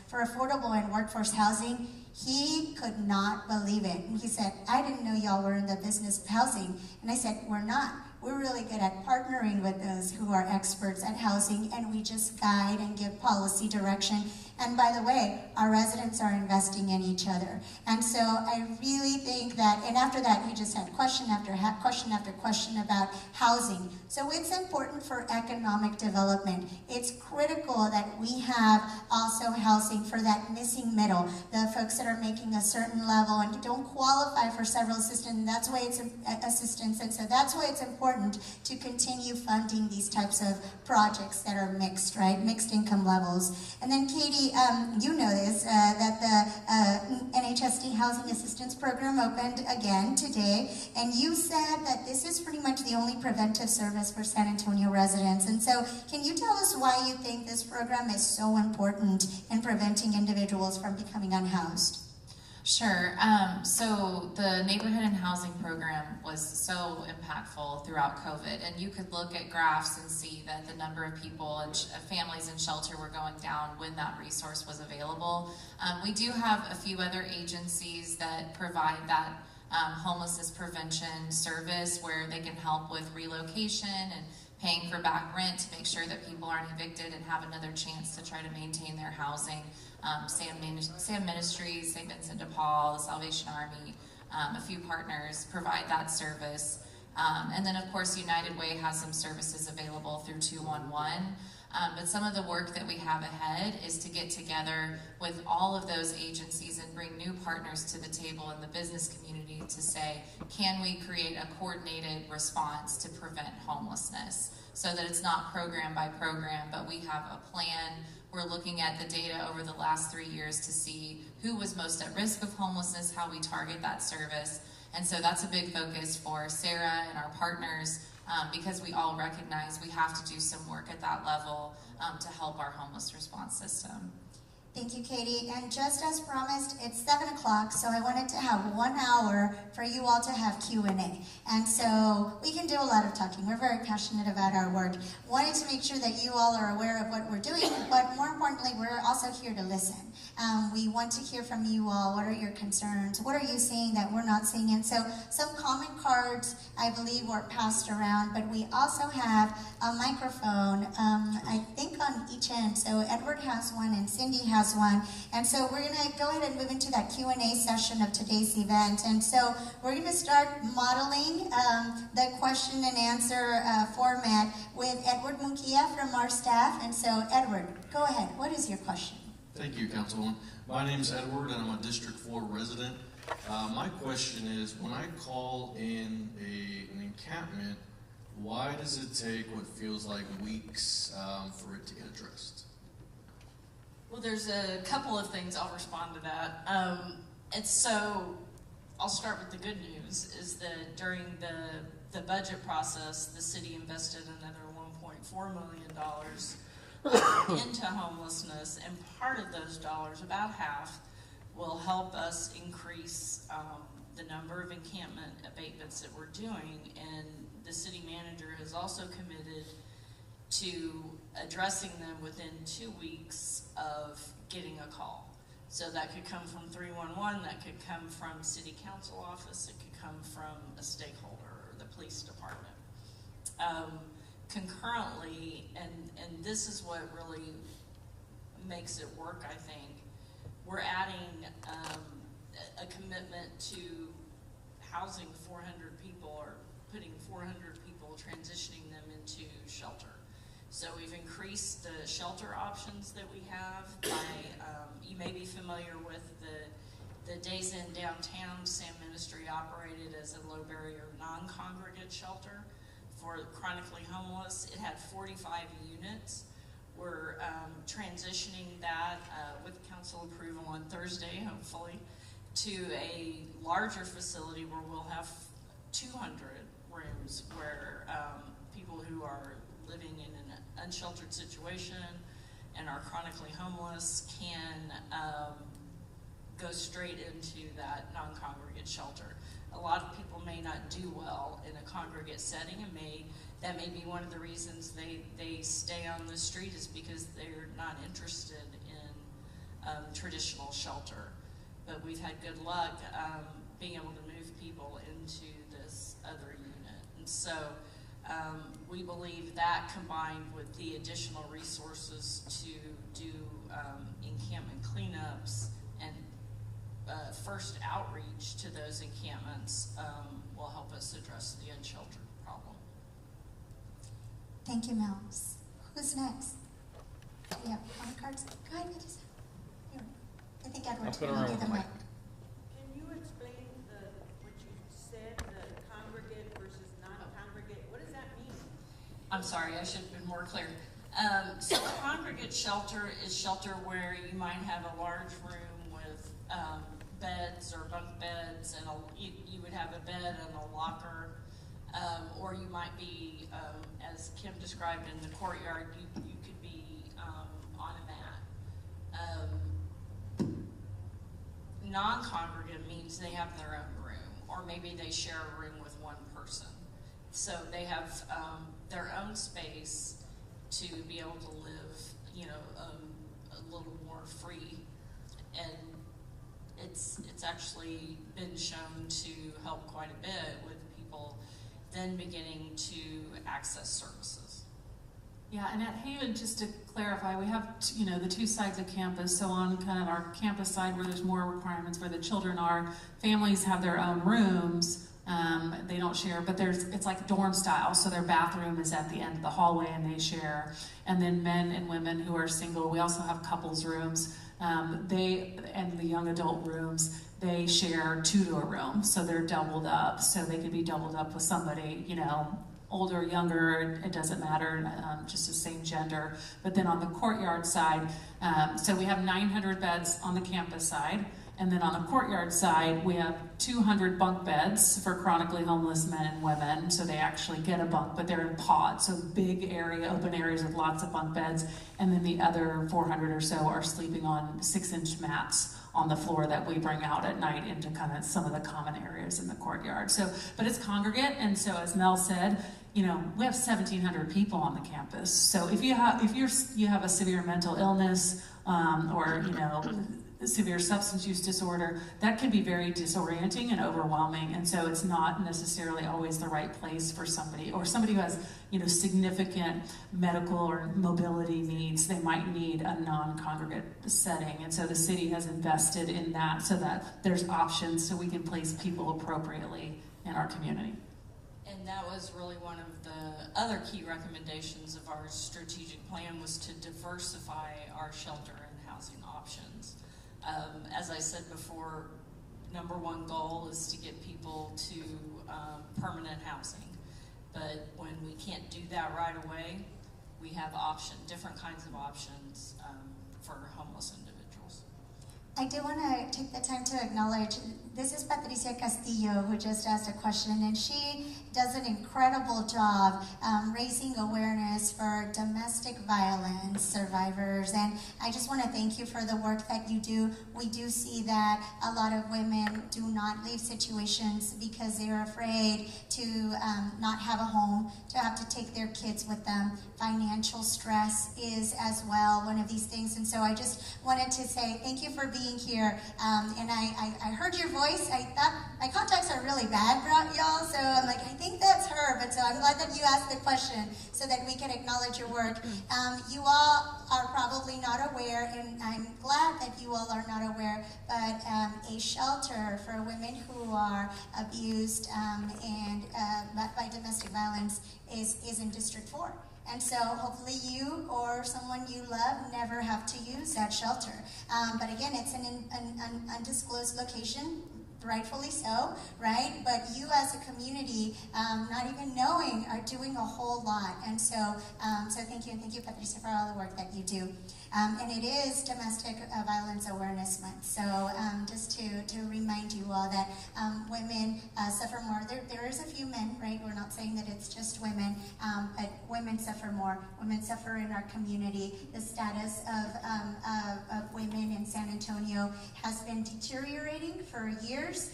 for affordable and workforce housing, he could not believe it. And he said, I didn't know y'all were in the business of housing. And I said, we're not. We're really good at partnering with those who are experts at housing, and we just guide and give policy direction. And by the way, our residents are investing in each other. And so I really think that, and after that, you just had question after question about housing. So it's important for economic development. It's critical that we have also housing for that missing middle, the folks that are making a certain level and don't qualify for several assistance. That's why it's assistance, and so that's why it's important to continue funding these types of projects that are mixed, right? Mixed income levels. And then Katie, you know this, that the NHSD Housing Assistance Program opened again today, and you said that this is pretty much the only preventive service for San Antonio residents. And so can you tell us why you think this program is so important in preventing individuals from becoming unhoused? Sure. So the neighborhood and housing program was so impactful throughout COVID, and you could look at graphs and see that the number of people and families in shelter were going down when that resource was available. We do have a few other agencies that provide that homelessness prevention service where they can help with relocation and paying for back rent to make sure that people aren't evicted and have another chance to try to maintain their housing. Sam Ministries, St. Vincent de Paul, the Salvation Army, a few partners provide that service. And then of course United Way has some services available through 211. But some of the work that we have ahead is to get together with all of those agencies and bring new partners to the table in the business community to say, can we create a coordinated response to prevent homelessness? So that it's not program by program, but we have a plan. We're looking at the data over the last 3 years to see who was most at risk of homelessness, how we target that service. And so that's a big focus for Sarah and our partners, because we all recognize we have to do some work at that level to help our homeless response system. Thank you, Katie. And just as promised, it's 7 o'clock, so I wanted to have 1 hour for you all to have Q&A. And so we can do a lot of talking. We're very passionate about our work. Wanted to make sure that you all are aware of what we're doing, but more importantly, we're also here to listen. We want to hear from you all. What are your concerns? What are you seeing that we're not seeing? And so some comment cards, I believe, were passed around, but we also have a microphone, I think on each end. So Edward has one and Cindy has one. And so we're going to go ahead and move into that Q&A session of today's event. And so we're going to start modeling the question and answer format with Edward Munquia from our staff. And so Edward, go ahead. What is your question? Thank you, Councilwoman. My name is Edward, and I'm a District 4 resident. My question is, when I call in an encampment, why does it take what feels like weeks for it to get addressed? Well, there's a couple of things. I'll respond to that. And so I'll start with the good news, is that during the budget process, the city invested another $1.4 million into homelessness, and part of those dollars, about half, will help us increase the number of encampment abatements that we're doing. And the city manager has also committed to addressing them within 2 weeks of getting a call. So that could come from 311, that could come from city council office, it could come from a stakeholder or the police department. Concurrently, and this is what really makes it work, I think, we're adding a commitment to housing 400 people, or putting 400 people, transitioning them into shelter. So we've increased the shelter options that we have by, you may be familiar with the Days Inn downtown. Sam Ministry operated as a low barrier non-congregate shelter for chronically homeless. It had 45 units. We're transitioning that with council approval on Thursday, hopefully, to a larger facility where we'll have 200 rooms where people who are living in an unsheltered situation and are chronically homeless can go straight into that non-congregate shelter. A lot of people may not do well in a congregate setting, and that may be one of the reasons they stay on the street, is because they're not interested in traditional shelter. But we've had good luck being able to move people into this other unit. And so we believe that, combined with the additional resources to do encampment those encampments will help us address the unsheltered problem. Thank you, Mel. Who's next? We have comment cards. Go ahead, Edison. Here. I think Edward. I'll put her over the mic. Can you explain what you said, the congregate versus non-congregate? What does that mean? I'm sorry, I should have been more clear. So a congregate shelter is shelter where you might have a large room with beds or bunk beds, and you would have a bed and a locker, or you might be, as Kim described in the courtyard, you could be on a mat. Non-congregate means they have their own room, or maybe they share a room with one person. So they have their own space to be able to live, a little more free, and it's actually been shown to help quite a bit with people then beginning to access services. Yeah, and at Haven, just to clarify, we have, the two sides of campus. So on kind of our campus side where there's more requirements where the children are, families have their own rooms. They don't share, but it's like dorm style. So their bathroom is at the end of the hallway and they share. And then men and women who are single, we also have couples rooms. And the young adult rooms, they share 2 to a room. So they're doubled up. So they could be doubled up with somebody, older, younger, it doesn't matter, just the same gender. But then on the courtyard side, so we have 900 beds on the campus side. And then on the courtyard side, we have 200 bunk beds for chronically homeless men and women. So they actually get a bunk, but they're in pods. So big area, open areas with lots of bunk beds. And then the other 400 or so are sleeping on 6-inch mats on the floor that we bring out at night into kind of some of the common areas in the courtyard. So, but it's congregate. And so as Mel said, we have 1,700 people on the campus. So if you have a severe mental illness, or, severe substance use disorder, that can be very disorienting and overwhelming, and so it's not necessarily always the right place for somebody, or somebody who has significant medical or mobility needs. They might need a non-congregate setting, and so the city has invested in that so that there's options so we can place people appropriately in our community. And that was really one of the other key recommendations of our strategic plan, was to diversify our shelter and housing options. As I said before, number one goal is to get people to permanent housing. But when we can't do that right away, we have different kinds of options for homeless individuals. I do want to take the time to acknowledge, this is Patricia Castillo, who just asked a question, and she does an incredible job raising awareness for domestic violence survivors, and I just want to thank you for the work that you do. We do see that a lot of women do not leave situations because they're afraid to not have a home, to have to take their kids with them. Financial stress is as well one of these things, and so I just wanted to say thank you for being here, and I heard your voice. I thought my contacts are really bad, y'all, so I'm like, I think that's her, but so I'm glad that you asked the question so that we can acknowledge your work. You all are probably not aware, and I'm glad that you all are not aware, but a shelter for women who are abused and by domestic violence is in District 4. And so hopefully you or someone you love never have to use that shelter. But again, it's an undisclosed location, rightfully so, right? But you as a community, not even knowing, are doing a whole lot. And so, so thank you, and thank you, Patricia, for all the work that you do. And it is Domestic Violence Awareness Month. So just to remind you all that women suffer more. There is a few men, right? We're not saying that it's just women, but women suffer more. Women suffer in our community. The status of women in San Antonio has been deteriorating for years,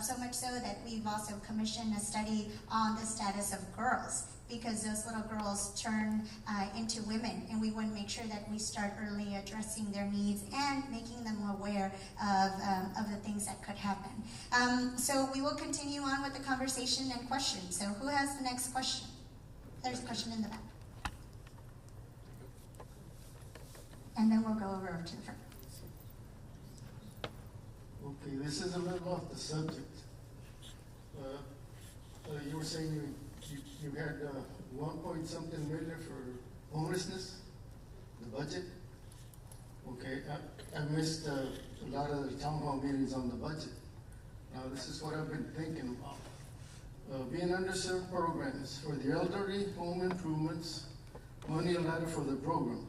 so much so that we've also commissioned a study on the status of girls, because those little girls turn into women, and we want to make sure that we start early addressing their needs and making them aware of the things that could happen. So we will continue on with the conversation and questions. So who has the next question? There's a question in the back. And then we'll go over to the front. Okay, this is a little off the subject, You were saying you had 1 point something million for homelessness, the budget? Okay, I missed a lot of the town hall meetings on the budget. Now, this is what I've been thinking about. Being underserved programs for the elderly, home improvements, money allotted for the program.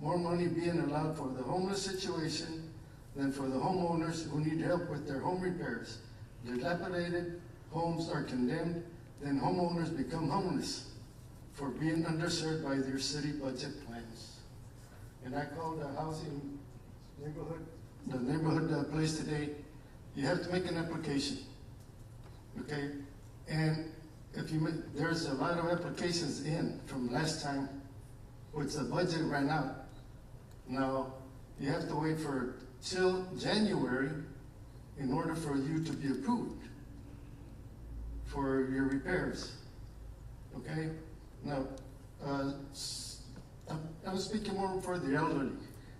More money being allowed for the homeless situation than for the homeowners who need help with their home repairs. Dilapidated homes are condemned, then homeowners become homeless for being underserved by their city budget plans. And I called the housing neighborhood, the neighborhood place today. You have to make an application, okay? And if you make, there's a lot of applications in from last time, which the budget ran out. Now, you have to wait for till January in order for you to be approved for your repairs, okay? Now, I'm speaking more for the elderly.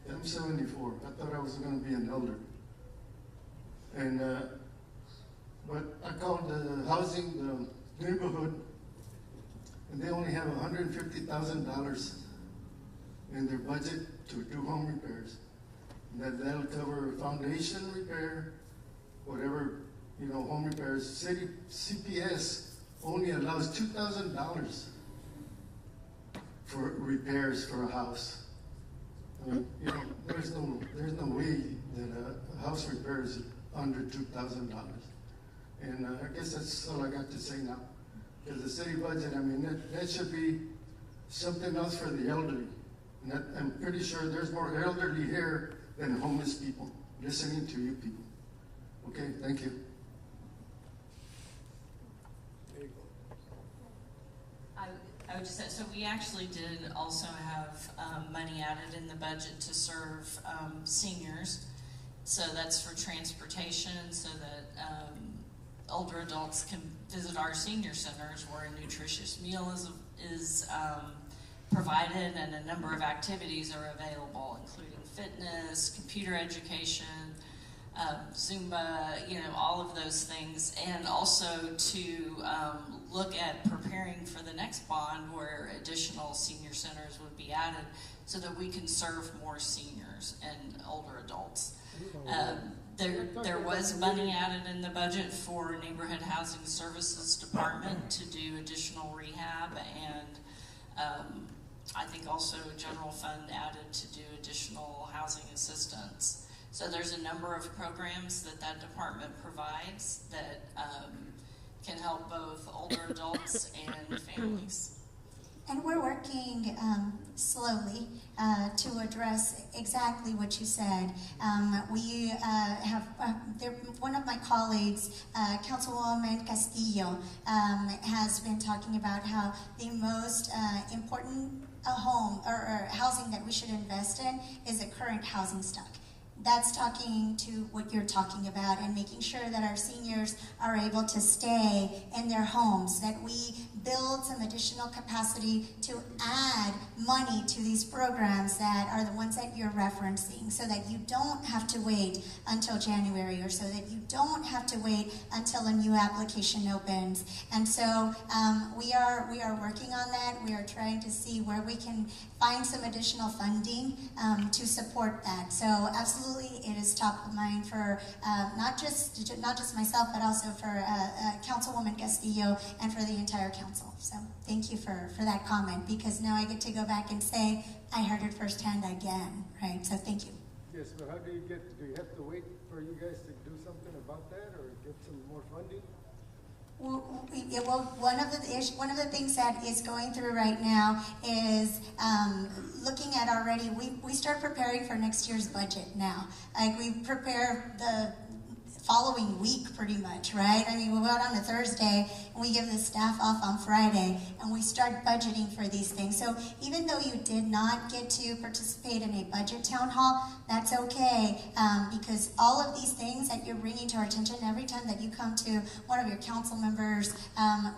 I'm 74. I thought I was going to be an elder. And, but I called the housing, the neighborhood, and they only have $150,000 in their budget to do home repairs. And that'll cover foundation repair, whatever, you know, home repairs. City CPS only allows $2,000 for repairs for a house. I mean, you know, there's no way that a house repair is under $2,000. And I guess that's all I got to say now. Because the city budget, I mean, that should be something else for the elderly. And I'm pretty sure there's more elderly here than homeless people listening to you people. Okay, thank you. I would just say, so we actually did also have money added in the budget to serve seniors. So that's for transportation, so that older adults can visit our senior centers where a nutritious meal is provided, and a number of activities are available, including fitness, computer education, Zumba, you know, all of those things, and also to look at preparing for the next bond where additional senior centers would be added so that we can serve more seniors and older adults. There was money added in the budget for Neighborhood Housing Services Department to do additional rehab, and I think also a general fund added to do additional housing assistance. So there's a number of programs that department provides that can help both older adults and families. And we're working slowly to address exactly what you said. We have, one of my colleagues, Councilwoman Castillo, has been talking about how the most important home or housing that we should invest in is the current housing stock. That's talking to what you're talking about and making sure that our seniors are able to stay in their homes, that we build some additional capacity to add money to these programs that are the ones that you're referencing, so that you don't have to wait until January, or so that you don't have to wait until a new application opens. And so we are working on that. We are trying to see where we can find some additional funding to support that. So absolutely, it is top of mind for not just myself, but also for Councilwoman Castillo and for the entire council. So thank you for that comment, because now I get to go back and say I heard it firsthand again, right? So thank you. Yes, but how do you have to wait for you guys to do something about that, or get some more funding? Well, one of the things that is going through right now is looking at already. We start preparing for next year's budget now. Like, we prepare the following week pretty much, right? I mean, we go out on a Thursday and we give the staff off on Friday, and we start budgeting for these things. So even though you did not get to participate in a budget town hall, that's okay, because all of these things that you're bringing to our attention, every time that you come to one of your council members,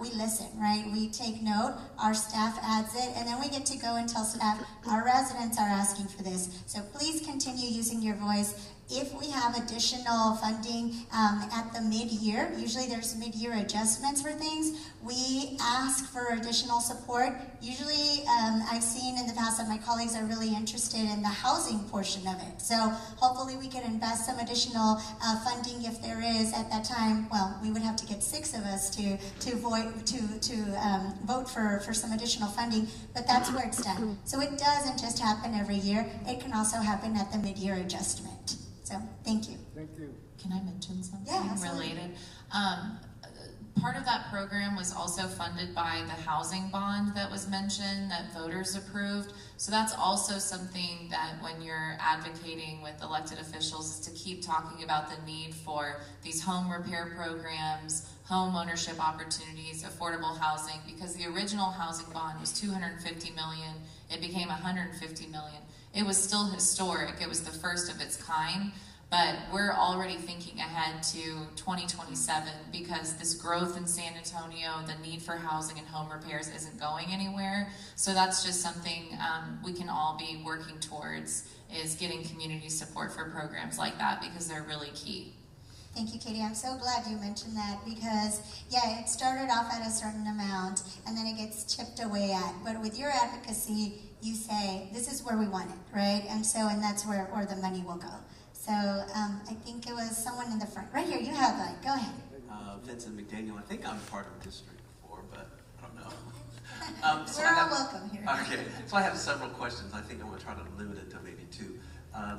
we listen, right? We take note, our staff adds it, and then we get to go and tell staff, our residents are asking for this. So please continue using your voice. if we have additional funding at the mid-year, usually there's mid-year adjustments for things, we ask for additional support. Usually I've seen in the past that my colleagues are really interested in the housing portion of it. So hopefully we can invest some additional funding if there is at that time. Well, we would have to get 6 of us to vote for some additional funding, but that's where it's done. So it doesn't just happen every year. It can also happen at the mid-year adjustment. So thank you. Thank you. Can I mention something Yeah, absolutely. related? Part of that program was also funded by the housing bond that was mentioned that voters approved. So that's also something that when you're advocating with elected officials is to keep talking about the need for these home repair programs, home ownership opportunities, affordable housing, because the original housing bond was $250 million. It became $150 million. It was still historic. It was the first of its kind. But we're already thinking ahead to 2027 because this growth in San Antonio, the need for housing and home repairs isn't going anywhere. So that's just something we can all be working towards, is getting community support for programs like that because they're really key. Thank you, Katie. I'm so glad you mentioned that because, yeah, it started off at a certain amount and then it gets chipped away at. But with your advocacy, you say, this is where we want it, right? And that's where the money will go. So I think it was someone in the front. Right here, you have that. Go ahead. Vincent McDaniel. I think I'm part of District 4, but I don't know. We're all welcome here. Okay, so I have several questions. I think I'm going to try to limit it to maybe 2.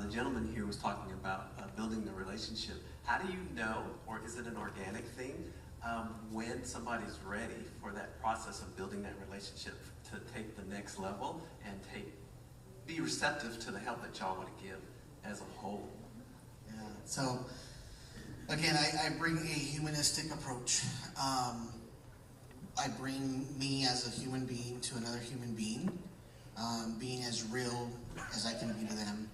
The gentleman here was talking about building the relationship. How do you know, or is it an organic thing, when somebody's ready for that process of building that relationship to take the next level and be receptive to the help that y'all want to give as a whole? Yeah. So again, I bring a humanistic approach. I bring me as a human being to another human being, being as real as I can be to them.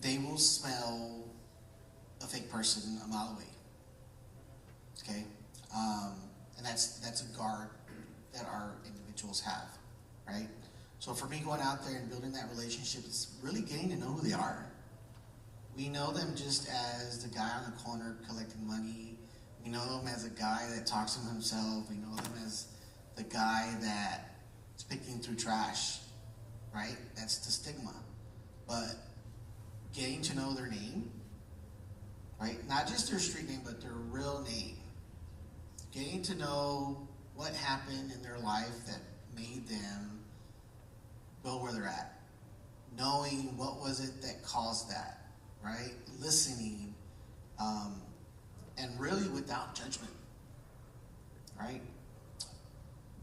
They will smell a fake person a mile away. Okay, and that's a guard that our individuals have, right? So for me, going out there and building that relationship, it's really getting to know who they are. We know them just as the guy on the corner collecting money. We know them as a guy that talks to himself. We know them as the guy that's picking through trash, right? That's the stigma. But getting to know their name, right? Not just their street name, but their real name. Getting to know what happened in their life that made them go where they're at. Knowing what was it that caused that, right? Listening, and really without judgment, right?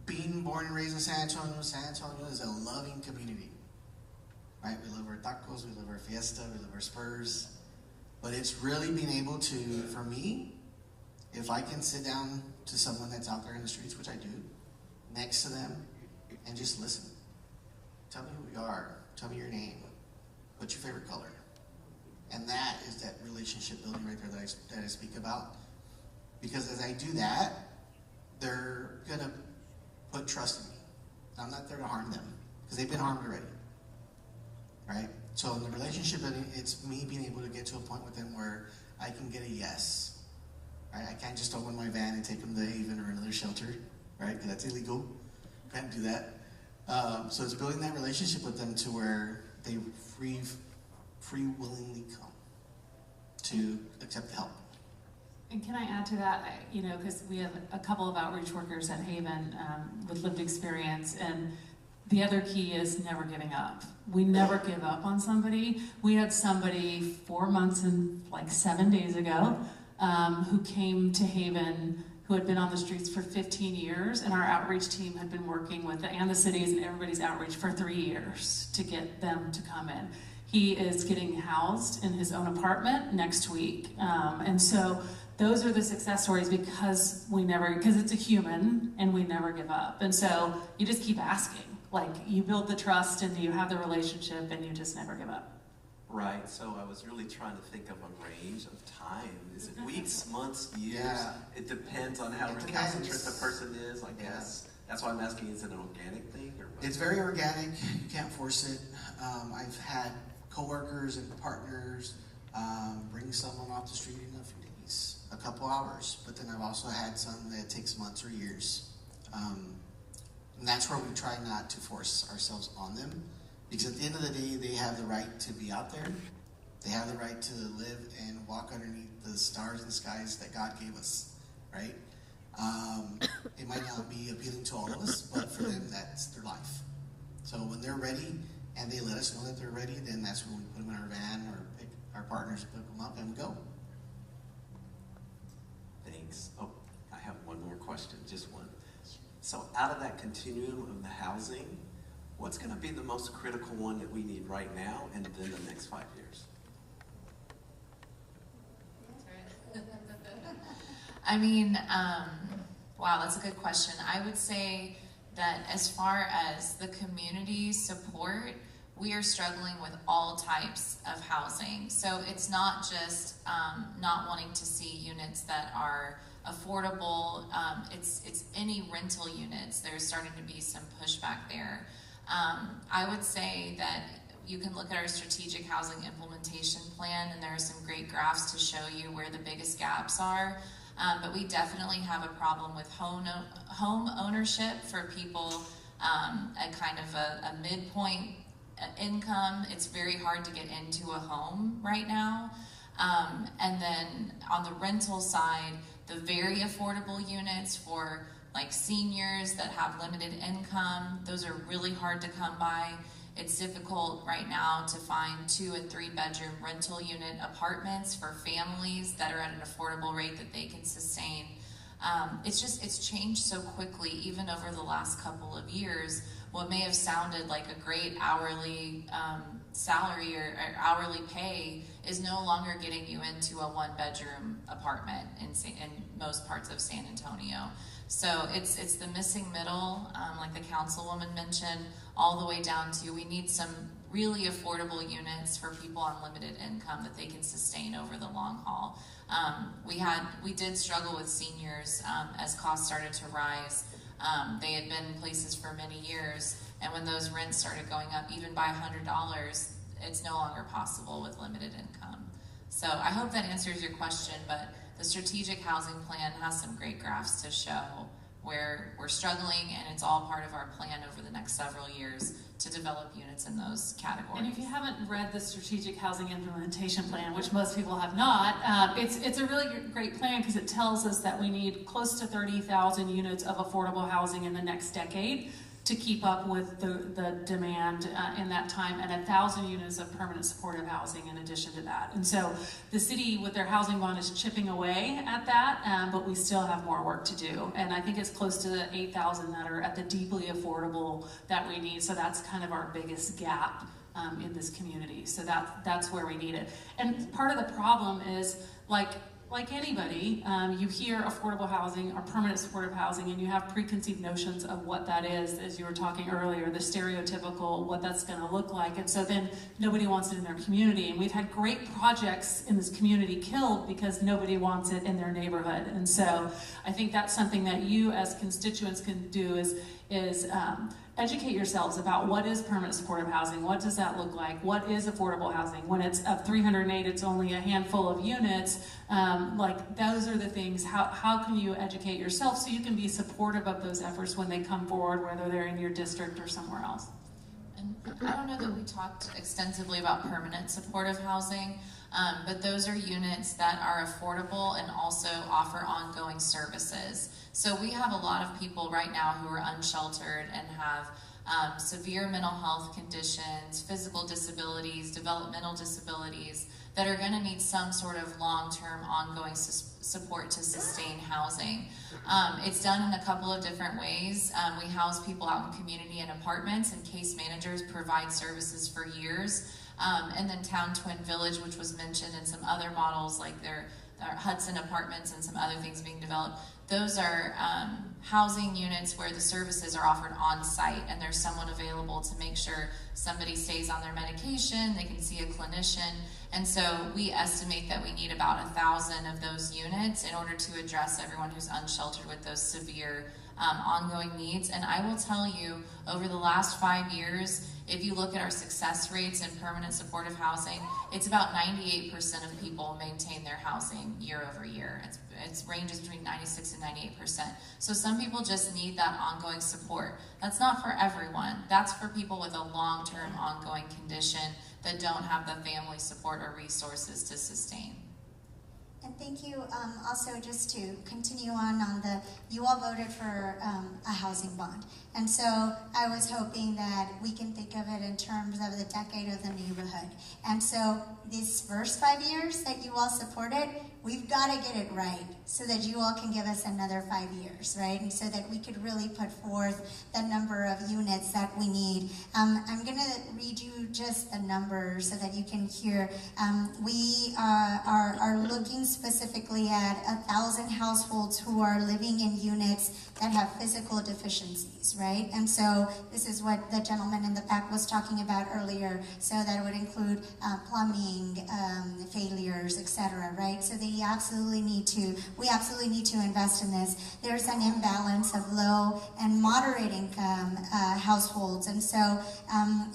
Being born and raised in San Antonio is a loving community, right? We love our tacos, we love our fiesta, we love our Spurs, but it's really being able to, for me, if I can sit down to someone that's out there in the streets, which I do, next to them, and just listen. Tell me who you are, tell me your name, what's your favorite color? And that is that relationship building right there that I speak about. Because as I do that, they're gonna put trust in me. I'm not there to harm them, because they've been harmed already, right? So in the relationship building, it's me being able to get to a point with them where I can get a yes, right? I can't just open my van and take them to Haven or another shelter, right? Because that's illegal. Can't do that. So it's building that relationship with them to where they free willingly come to accept the help. And can I add to that, you know, because we have a couple of outreach workers at Haven with lived experience, and the other key is never giving up. We never give up on somebody. We had somebody 4 months and like 7 days ago who came to Haven who had been on the streets for 15 years, and our outreach team had been working with the cities and everybody's outreach for 3 years to get them to come in. He is getting housed in his own apartment next week. And so those are the success stories because it's a human and we never give up. And so you just keep asking. Like, you build the trust and you have the relationship and you just never give up. Right, so I was really trying to think of a range of time. Is it weeks, months, years? Yeah. It depends on how recalcitrant the person is, I guess. That's why I'm asking, is it an organic thing? Or what? It's very organic. You can't force it. I've had coworkers and partners, bring someone off the street in a few days, a couple hours. But then I've also had some that takes months or years. And that's where we try not to force ourselves on them, because at the end of the day, they have the right to be out there. They have the right to live and walk underneath the stars and skies that God gave us, right? It might not be appealing to all of us, but for them, that's their life. So when they're ready and they let us know that they're ready, then that's when we put them in our van or pick our partners, pick them up, and we go. Thanks. Oh, I have one more question, just one. So out of that continuum of the housing, what's going to be the most critical one that we need right now and then the next 5 years? I mean, wow, that's a good question. I would say that as far as the community support, we are struggling with all types of housing. So it's not just not wanting to see units that are affordable. It's any rental units. There's starting to be some pushback there. I would say that you can look at our strategic housing implementation plan, and there are some great graphs to show you where the biggest gaps are. But we definitely have a problem with home ownership for people at kind of a midpoint income. It's very hard to get into a home right now. And then on the rental side, the very affordable units for like seniors that have limited income, those are really hard to come by. It's difficult right now to find 2 and 3 bedroom rental unit apartments for families that are at an affordable rate that they can sustain. It's changed so quickly, even over the last couple of years. What may have sounded like a great hourly salary or hourly pay is no longer getting you into a 1 bedroom apartment in most parts of San Antonio. So it's the missing middle, like the councilwoman mentioned, all the way down to we need some really affordable units for people on limited income that they can sustain over the long haul. We did struggle with seniors as costs started to rise. They had been in places for many years, and when those rents started going up even by $100, it's no longer possible with limited income. So I hope that answers your question, but the strategic housing plan has some great graphs to show where we're struggling, and it's all part of our plan over the next several years to develop units in those categories. And if you haven't read the Strategic Housing Implementation Plan, which most people have not, it's a really great plan because it tells us that we need close to 30,000 units of affordable housing in the next decade to keep up with the demand in that time, and 1,000 units of permanent supportive housing in addition to that. And so the city with their housing bond is chipping away at that, but we still have more work to do. And I think it's close to the 8,000 that are at the deeply affordable that we need. So that's kind of our biggest gap in this community. So that's where we need it. And part of the problem is like anybody, you hear affordable housing or permanent supportive housing, and you have preconceived notions of what that is, as you were talking earlier, the stereotypical, what that's going to look like. And so then nobody wants it in their community. And we've had great projects in this community killed because nobody wants it in their neighborhood. And so I think that's something that you as constituents can do is educate yourselves about what is permanent supportive housing, what does that look like, what is affordable housing. When it's of 308, it's only a handful of units, like those are the things, how can you educate yourself so you can be supportive of those efforts when they come forward, whether they're in your district or somewhere else. And I don't know that we talked extensively about permanent supportive housing, but those are units that are affordable and also offer ongoing services. So we have a lot of people right now who are unsheltered and have severe mental health conditions, physical disabilities, developmental disabilities that are going to need some sort of long-term ongoing support to sustain housing. It's done in a couple of different ways. We house people out in community and apartments, and case managers provide services for years. And then Town Twin Village, which was mentioned, and some other models like their Hudson Apartments and some other things being developed. Those are housing units where the services are offered on site, and there's someone available to make sure somebody stays on their medication, they can see a clinician. And so we estimate that we need about 1,000 of those units in order to address everyone who's unsheltered with those severe ongoing needs. And I will tell you, over the last 5 years, If you look at our success rates in permanent supportive housing, it's about 98% of people maintain their housing year over year. It ranges between 96 and 98%. So some people just need that ongoing support. That's not for everyone. That's for people with a long-term ongoing condition that don't have the family support or resources to sustain. And thank you. Also, just to continue on the, you all voted for a housing bond. And so I was hoping that we can think of it in terms of the decade of the neighborhood. And so these first 5 years that you all supported, we've got to get it right so that you all can give us another 5 years, right? And so that we could really put forth the number of units that we need. I'm going to read you just the numbers so that you can hear. We are looking specifically at 1,000 households who are living in units that have physical deficiencies, right? And so this is what the gentleman in the back was talking about earlier. So that would include plumbing failures, etc., right? So we absolutely need to invest in this. There's an imbalance of low and moderate income households, and so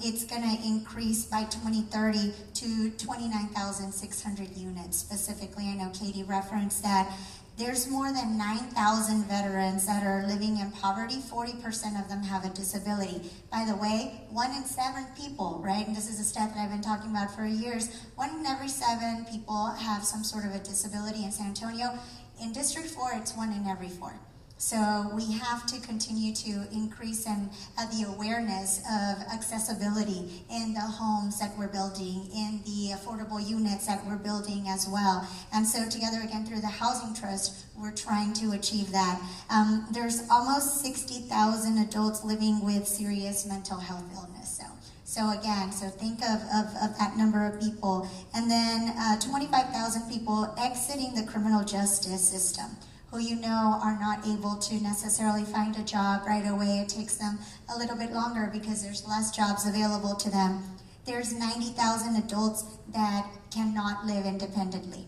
it's going to increase by 2030 to 29,600 units specifically. I know Katie referenced that. There's more than 9,000 veterans that are living in poverty. 40% of them have a disability. By the way, 1 in 7 people, right? And this is a stat that I've been talking about for years. 1 in every 7 people have some sort of a disability in San Antonio. In District 4, it's 1 in every 4. So we have to continue to increase the awareness of accessibility in the homes that we're building, in the affordable units that we're building as well. And so together again through the Housing Trust, we're trying to achieve that. There's almost 60,000 adults living with serious mental health illness. So again, so think of that number of people. And then 25,000 people exiting the criminal justice system, who you know are not able to necessarily find a job right away. It takes them a little bit longer because there's less jobs available to them. There's 90,000 adults that cannot live independently.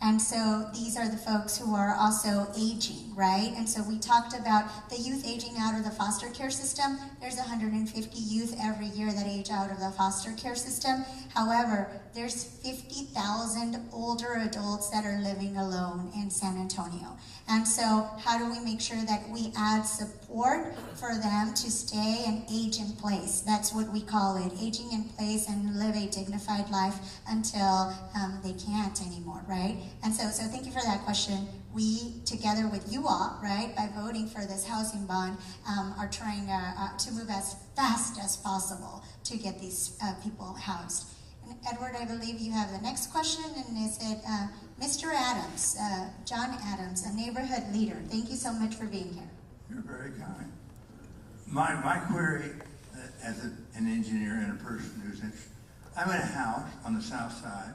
And so these are the folks who are also aging, right? And so we talked about the youth aging out of the foster care system. There's 150 youth every year that age out of the foster care system. However, there's 50,000 older adults that are living alone in San Antonio. And so how do we make sure that we add support for them to stay and age in place? That's what we call it, aging in place and live a dignified life until they can't anymore, right? And so thank you for that question. We, together with you all, right, by voting for this housing bond, are trying to move as fast as possible to get these people housed. And Edward, I believe you have the next question, and is it Mr. Adams, John Adams, a neighborhood leader. Thank you so much for being here. You're very kind. My query as an engineer and a person who's interested, I'm in a house on the south side.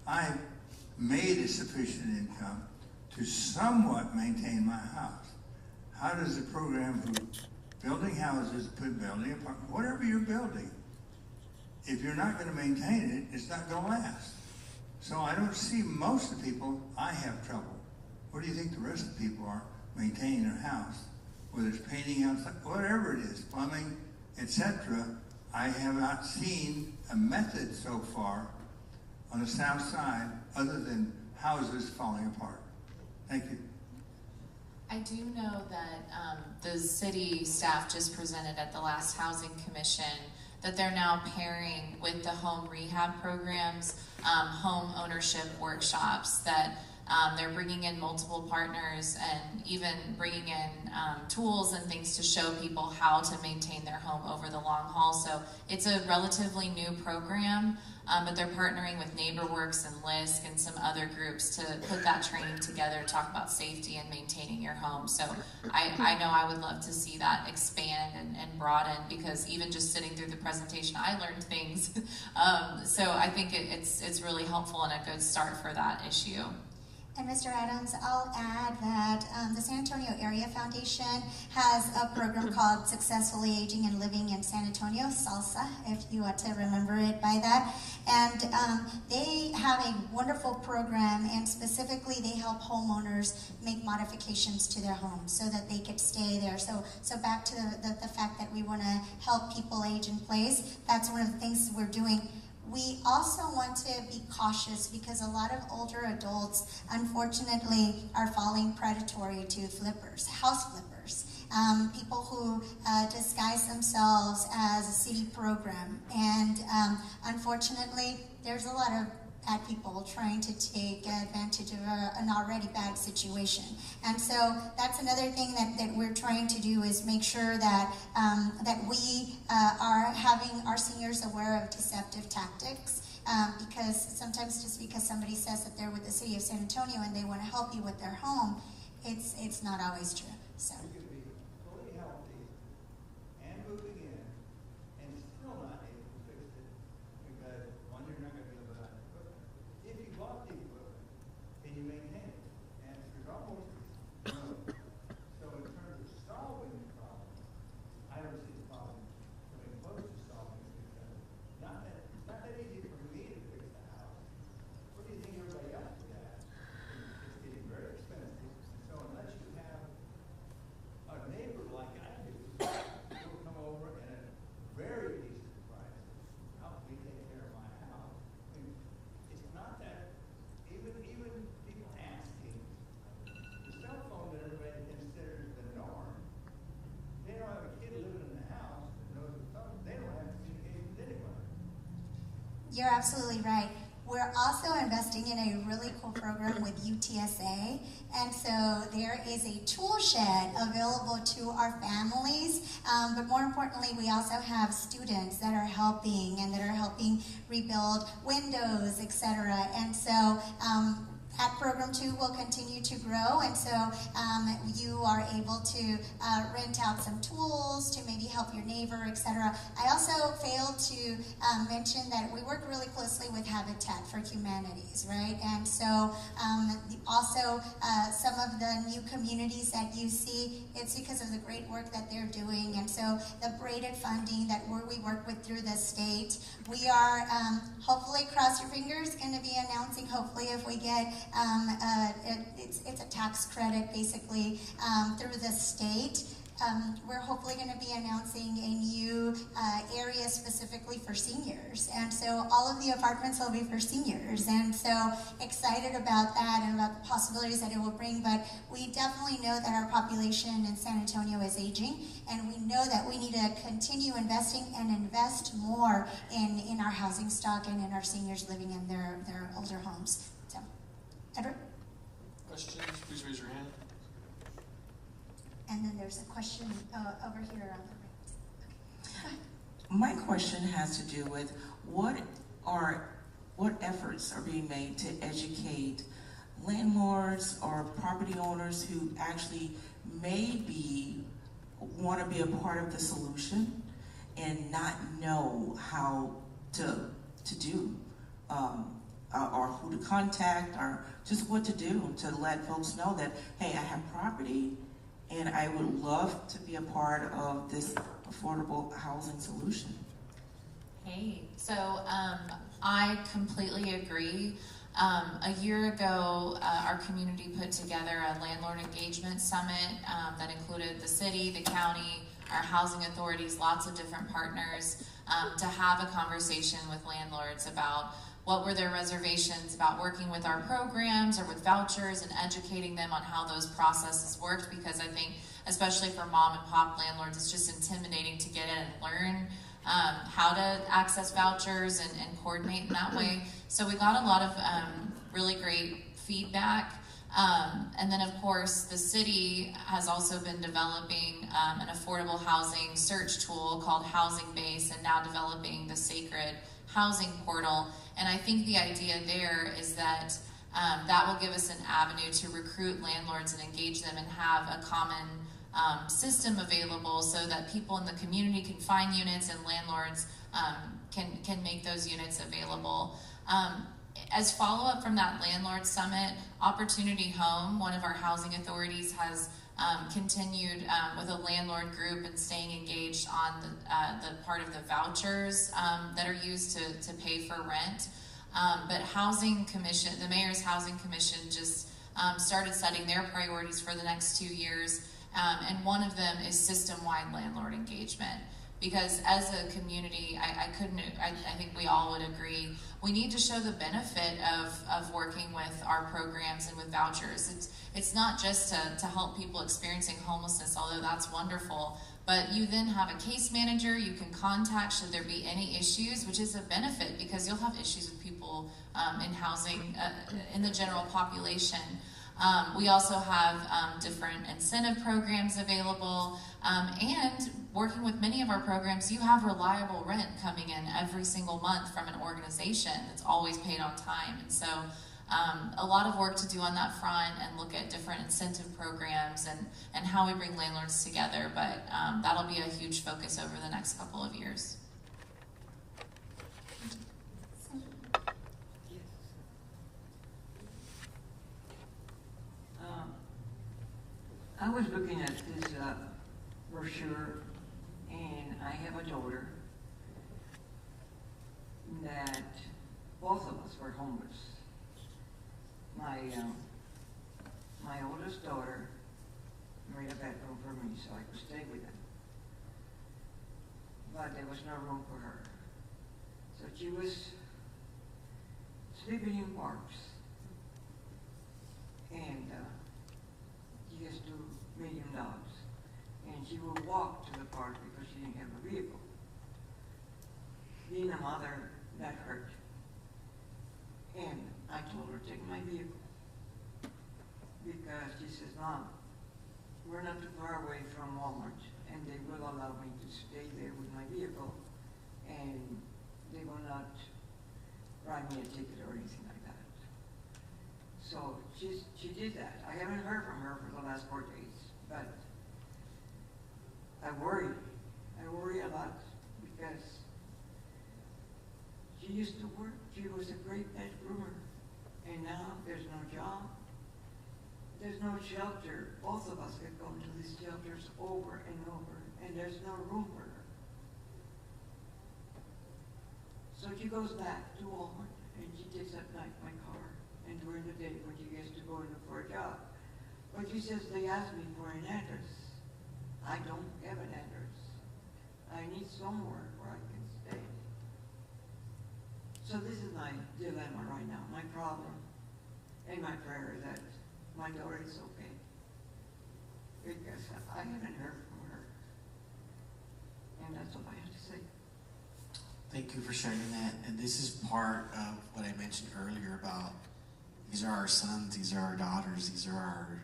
I made a sufficient income to somewhat maintain my house. How does the program for building houses, building apartments, whatever you're building, if you're not going to maintain it, it's not going to last. So I don't see most of the people, I have trouble. What do you think the rest of the people are maintaining their house? Whether it's painting outside, whatever it is, plumbing, etc. I have not seen a method so far on the south side other than houses falling apart. Thank you. I do know that the city staff just presented at the last Housing Commission that they're now pairing with the home rehab programs, home ownership workshops, that they're bringing in multiple partners and even bringing in tools and things to show people how to maintain their home over the long haul. So it's a relatively new program, but they're partnering with NeighborWorks and LISC and some other groups to put that training together, talk about safety and maintaining your home. So I know I would love to see that expand and broaden, because even just sitting through the presentation, I learned things. So I think it's really helpful and a good start for that issue. And Mr. Adams, I'll add that the San Antonio Area Foundation has a program called Successfully Aging and Living in San Antonio, SALSA, if you want to remember it by that. And they have a wonderful program, and specifically they help homeowners make modifications to their homes so that they could stay there. So back to the fact that we want to help people age in place, that's one of the things we're doing. We also want to be cautious because a lot of older adults, unfortunately, are falling predatory to flippers, house flippers, people who disguise themselves as a city program. And unfortunately, there's a lot of bad people trying to take advantage of an already bad situation. And so that's another thing that we're trying to do is make sure that that we are having our seniors aware of deceptive tactics. Because sometimes just because somebody says that they're with the city of San Antonio and they want to help you with their home, it's not always true. So. You could be fully healthy and moving in and still not able to fix it because one, you're not going to be able to buy the equipment. If you bought the equipment, can you maintain it? And it's almost no. So in terms of solving the problem, I don't see the problem coming close to solving it because it's not that easy for me to fix the house. What do you think everybody else would have? It's getting very expensive. So unless you have a neighbor like I do, who will come over at a very decent price, help me take care of my house. I mean, it's not that, even people asking, the cell phone that everybody considers the norm, they don't have a kid living in the house that knows the phone, they don't have communication with anybody. You're absolutely right. We're also investing in a really cool program with UTSA, and so there is a tool shed available to our families, but more importantly, we also have students that are helping and that are helping rebuild windows, etc. And so that program too will continue to grow, and so you are able to rent out some tools to maybe help your neighbor, etc. I also failed to mention that we work really closely with Habitat for Humanities, right? And so also some of the new communities that you see, it's because of the great work that they're doing, and so the braided funding that we work with through the state. We are hopefully, cross your fingers, going to be announcing, hopefully if we get it's a tax credit basically through the state. We're hopefully going to be announcing a new area specifically for seniors, and so all of the apartments will be for seniors, and so excited about that and about the possibilities that it will bring. But we definitely know that our population in San Antonio is aging, and we know that we need to continue investing and invest more in our housing stock and in our seniors living in their older homes. So, Edward? Questions? Please raise your hand. And then there's a question over here on the right. My question has to do with what efforts are being made to educate landlords or property owners who actually maybe want to be a part of the solution and not know how to do or who to contact or just what to do to let folks know that, hey, I have property and I would love to be a part of this affordable housing solution. Hey, so I completely agree. A year ago, our community put together a landlord engagement summit that included the city, the county, our housing authorities, lots of different partners, to have a conversation with landlords about what were their reservations about working with our programs or with vouchers, and educating them on how those processes worked, because I think, especially for mom and pop landlords, it's just intimidating to get in and learn how to access vouchers and coordinate in that way. So we got a lot of really great feedback. And then of course, the city has also been developing an affordable housing search tool called Housing Base, and now developing the Sacred Housing Portal. And I think the idea there is that that will give us an avenue to recruit landlords and engage them and have a common system available so that people in the community can find units and landlords can make those units available. as follow-up from that landlord summit, Opportunity Home, one of our housing authorities, has continued with a landlord group and staying engaged on the part of the vouchers that are used to pay for rent. But Housing Commission, the Mayor's Housing Commission, just started setting their priorities for the next 2 years, and one of them is system-wide landlord engagement. Because as a community, I think we all would agree, we need to show the benefit of working with our programs and with vouchers. It's not just to help people experiencing homelessness, although that's wonderful, but you then have a case manager you can contact should there be any issues, which is a benefit because you'll have issues with people in housing, in the general population. We also have different incentive programs available, and working with many of our programs, you have reliable rent coming in every single month from an organization that's always paid on time. And so a lot of work to do on that front and look at different incentive programs and how we bring landlords together, but that'll be a huge focus over the next couple of years. I was looking at this brochure, and I have a daughter that both of us were homeless. My oldest daughter made a bedroom for me so I could stay with them, but there was no room for her. So she was sleeping in parks, and she has 2 medium dogs, and she would walk to the park because she didn't have a vehicle. Being a mother, that hurt. And I told her, take my vehicle. Because she says, Mom, we're not too far away from Walmart, and they will allow me to stay there with my vehicle, and they will not write me a ticket or anything like that. So she did that. I haven't heard from her for the last 4 days, but I worry. I worry a lot because she used to work. She was a great pet groomer, and now there's no job. There's no shelter. Both of us have gone to these shelters over and over, and there's no room for her. So she goes back to Walmart, and she takes at night my car, and during the day when she gets to go in for a job. But she says, they asked me for an address. I don't have an address. I need somewhere where I can stay. So this is my dilemma right now, my problem, and my prayer that my daughter is okay. Because I haven't heard from her. And that's all I have to say. Thank you for sharing that. And this is part of what I mentioned earlier about these are our sons, these are our daughters, these are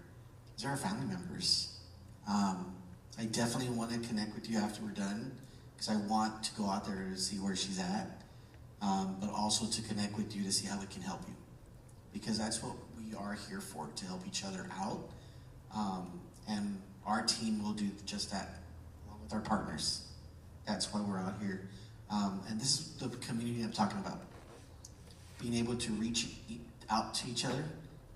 our family members. I definitely want to connect with you after we're done because I want to go out there to see where she's at, but also to connect with you to see how we can help you, because that's what we are here for, to help each other out. And our team will do just that along with our partners. That's why we're out here. And this is the community I'm talking about. Being able to reach out to each other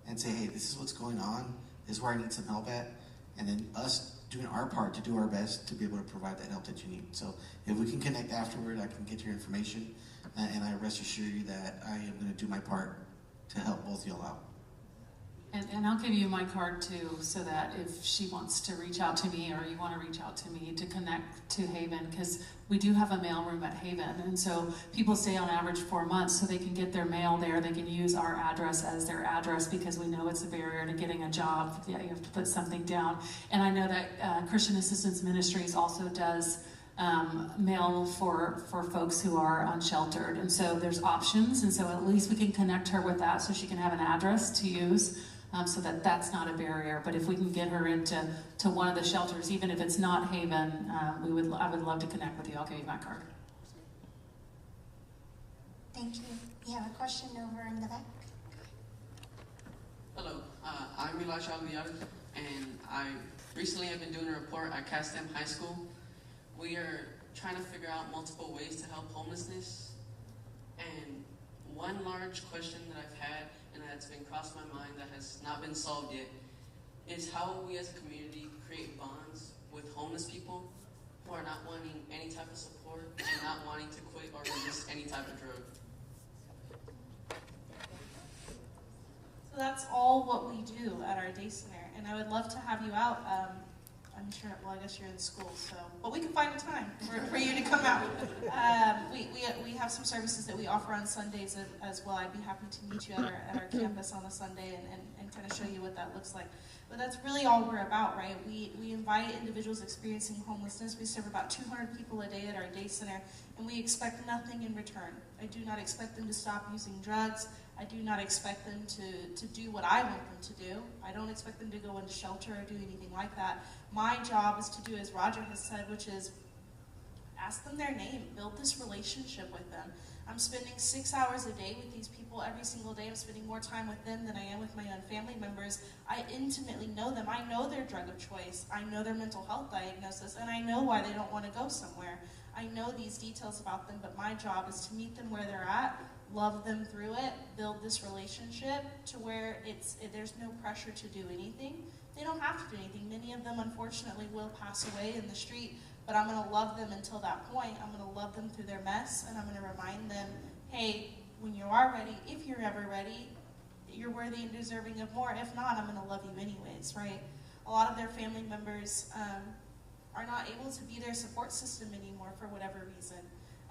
and say, hey, this is what's going on. This is where I need some help at. And then us doing our part to do our best to be able to provide that help that you need. So if we can connect afterward, I can get your information. And I rest assure you that I am going to do my part to help both y'all out. And I'll give you my card too, so that if she wants to reach out to me or you want to reach out to me to connect to Haven, because we do have a mail room at Haven. And so people stay on average 4 months so they can get their mail there. They can use our address as their address because we know it's a barrier to getting a job. Yeah, you have to put something down. And I know that Christian Assistance Ministries also does mail for folks who are unsheltered. And so there's options. And so at least we can connect her with that so she can have an address to use. So that's not a barrier. But if we can get her into one of the shelters, even if it's not Haven, I would love to connect with you. I'll give you my card. Thank you. We have a question over in the back. Hello, I'm Elisha Alviar, and I recently have been doing a report at Castem High School. We are trying to figure out multiple ways to help homelessness, and one one large question that I've had and that's been crossed my mind that has not been solved yet is how we as a community create bonds with homeless people who are not wanting any type of support and not wanting to quit or resist any type of drug. So that's all what we do at our day center, and I would love to have you out. I'm sure, well, I guess you're in school, so, but we can find a time for you to come out. We have some services that we offer on Sundays as well. I'd be happy to meet you at our campus on a Sunday and kind of show you what that looks like. But that's really all we're about, right? We invite individuals experiencing homelessness. We serve about 200 people a day at our day center, and we expect nothing in return. I do not expect them to stop using drugs. I do not expect them to do what I want them to do. I don't expect them to go into shelter or do anything like that. My job is to do as Roger has said, which is ask them their name, build this relationship with them. I'm spending 6 hours a day with these people every single day. I'm spending more time with them than I am with my own family members. I intimately know them. I know their drug of choice. I know their mental health diagnosis, and I know why they don't want to go somewhere. I know these details about them, but my job is to meet them where they're at, love them through it, build this relationship to where there's no pressure to do anything. They don't have to do anything. Many of them, unfortunately, will pass away in the street, but I'm going to love them until that point. I'm going to love them through their mess, and I'm going to remind them, hey, when you are ready, if you're ever ready, you're worthy and deserving of more. If not, I'm going to love you anyways, right? A lot of their family members are not able to be their support system anymore for whatever reason.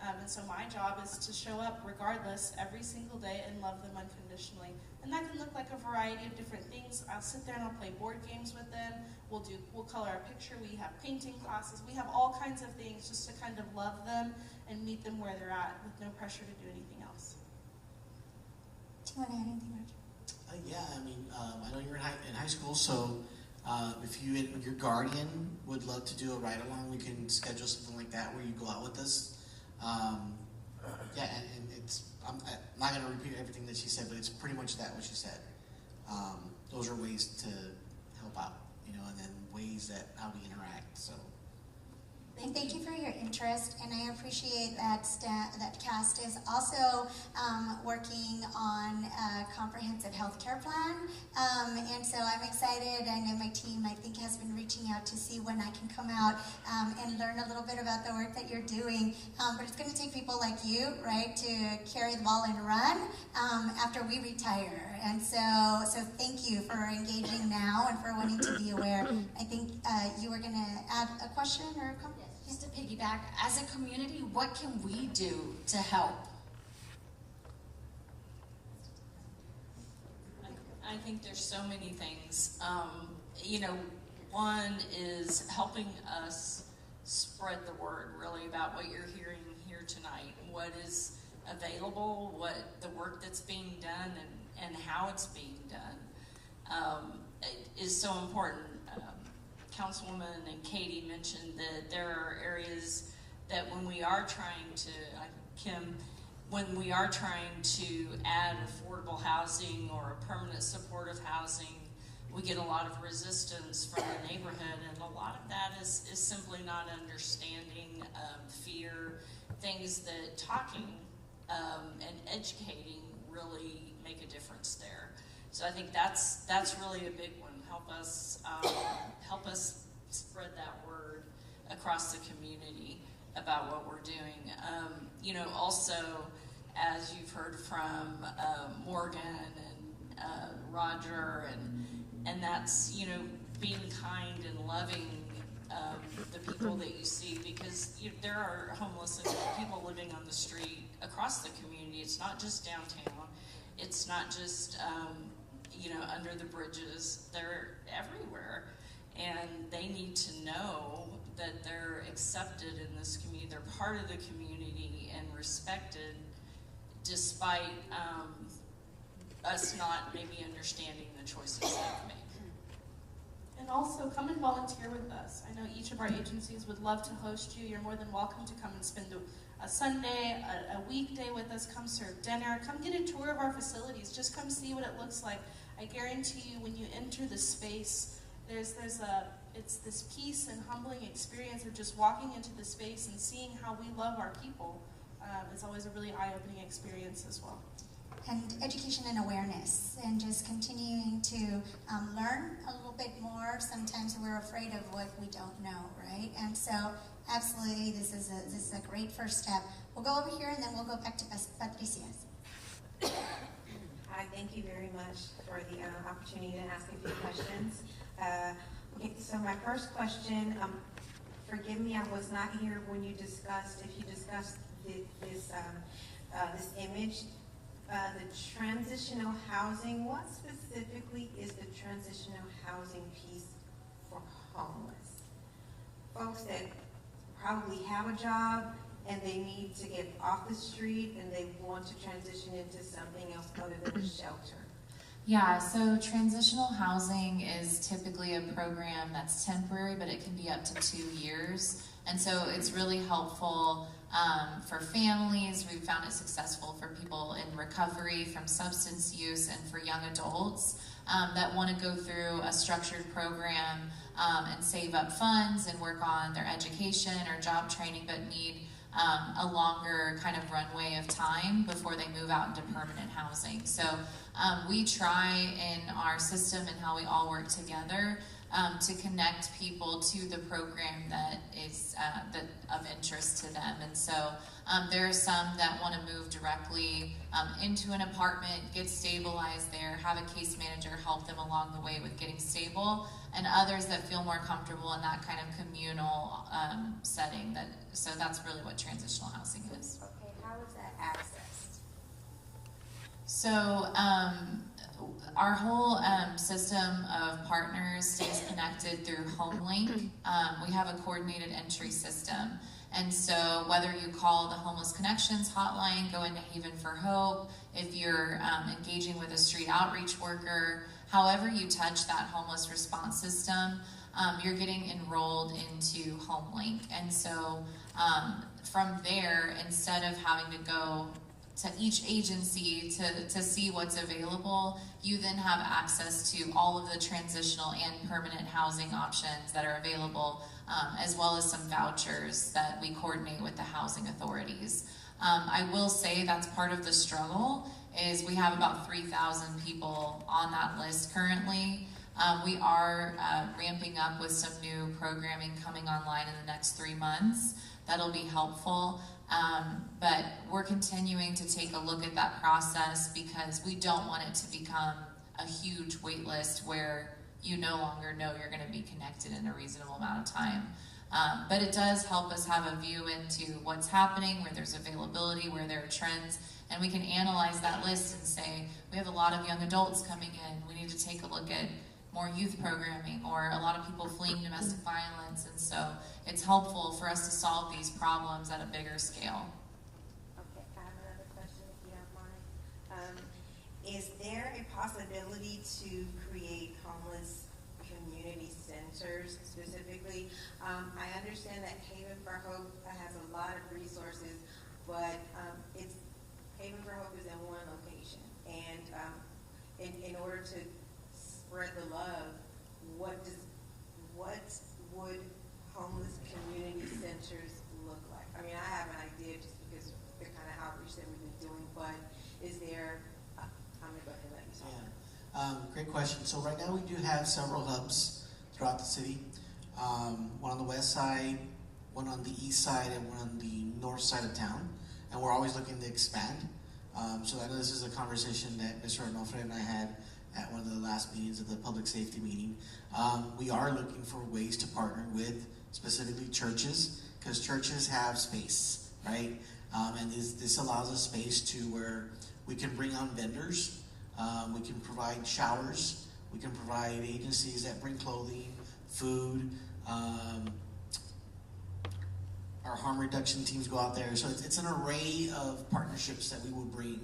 And so my job is to show up regardless every single day and love them unconditionally. And that can look like a variety of different things. I'll sit there and I'll play board games with them. We'll color a picture. We have painting classes. We have all kinds of things just to kind of love them and meet them where they're at with no pressure to do anything else. Do you want to add anything, Roger? Yeah, I mean, I know you're in high school, so if you and your guardian would love to do a ride-along, we can schedule something like that where you go out with us. Yeah, and I'm not going to repeat everything that she said, but it's pretty much what she said. Those are ways to help out, and then ways that how we interact, so. And thank you for your interest, and I appreciate that CAST is also working on a comprehensive health care plan, and so I'm excited. I know my team, I think, has been reaching out to see when I can come out and learn a little bit about the work that you're doing, but it's going to take people like you, right, to carry the ball and run after we retire. And so thank you for engaging now and for wanting to be aware. I think you were going to add a question or a comment? Just to piggyback, as a community, what can we do to help? I think there's so many things. One is helping us spread the word really about what you're hearing here tonight, what is available, what the work that's being done, and how it's being done is so important. Councilwoman and Katie mentioned that there are areas that when we are trying to add affordable housing or a permanent supportive housing, we get a lot of resistance from the neighborhood, and a lot of that is simply not understanding, fear, things that talking and educating really make a difference there. So I think that's really a big one. Help us spread that word across the community about what we're doing. Also, as you've heard from Morgan and Roger, and that's being kind and loving the people that you see, because there are homeless and people living on the street across the community. It's not just downtown. It's not just under the bridges. They're everywhere, and they need to know that they're accepted in this community. They're part of the community and respected, despite us not maybe understanding the choices they've made. And also, come and volunteer with us. I know each of our agencies would love to host you. You're more than welcome to come and spend a Sunday, a weekday with us. Come serve dinner. Come get a tour of our facilities. Just come see what it looks like. I guarantee you, when you enter the space, it's this peace and humbling experience of just walking into the space and seeing how we love our people. It's always a really eye-opening experience as well. and education and awareness, and just continuing to learn a little bit more. Sometimes we're afraid of what we don't know, right? And so, absolutely, this is a great first step. We'll go over here, and then we'll go back to Patricia. Hi, thank you very much for the opportunity to ask a few questions. Okay, so my first question, forgive me, I was not here when you discussed, if you discussed this image, the transitional housing. What specifically is the transitional housing piece for homeless? Folks that probably have a job and they need to get off the street and they want to transition into something else other than a shelter. Yeah, so transitional housing is typically a program that's temporary, but it can be up to 2 years. And so it's really helpful for families. We've found it successful for people in recovery from substance use and for young adults that want to go through a structured program and save up funds and work on their education or job training, but need a longer kind of runway of time before they move out into permanent housing. So we try in our system and how we all work together to connect people to the program that is that of interest to them. And so there are some that want to move directly into an apartment, get stabilized there, have a case manager help them along the way with getting stable, and others that feel more comfortable in that kind of communal setting. So that's really what transitional housing is. Okay, how is that accessed? So our whole system of partners stays connected through HomeLink. We have a coordinated entry system. And so whether you call the Homeless Connections hotline, go into Haven for Hope, if you're engaging with a street outreach worker, however you touch that homeless response system, you're getting enrolled into HomeLink. And so from there, instead of having to go to each agency to see what's available, you then have access to all of the transitional and permanent housing options that are available, as well as some vouchers that we coordinate with the housing authorities. I will say that's part of the struggle, is we have about 3,000 people on that list currently. We are ramping up with some new programming coming online in the next 3 months. That'll be helpful. But we're continuing to take a look at that process because we don't want it to become a huge wait list where you no longer know you're going to be connected in a reasonable amount of time. But it does help us have a view into what's happening, where there's availability, where there are trends, and we can analyze that list and say, we have a lot of young adults coming in, we need to take a look at more youth programming, or a lot of people fleeing domestic violence, and so it's helpful for us to solve these problems at a bigger scale. Okay, I have another question if you don't mind. Is there a possibility to create homeless community centers specifically? I understand that Haven for Hope has a lot of resources, but Haven for Hope is in one location, and in order to spread the love, what would homeless community centers look like? I mean, I have an idea just because of the kind of outreach that we've been doing, but is there, I'm gonna go ahead and let you talk. Yeah, great question. So right now we do have several hubs throughout the city. One on the west side, one on the east side, and one on the north side of town. And we're always looking to expand. So I know this is a conversation that Mr. Onofre and I had at one of the last meetings of the public safety meeting. We are looking for ways to partner with specifically churches, because churches have space, right? And this allows us space to where we can bring on vendors, we can provide showers, we can provide agencies that bring clothing, food, our harm reduction teams go out there. So it's an array of partnerships that we will bring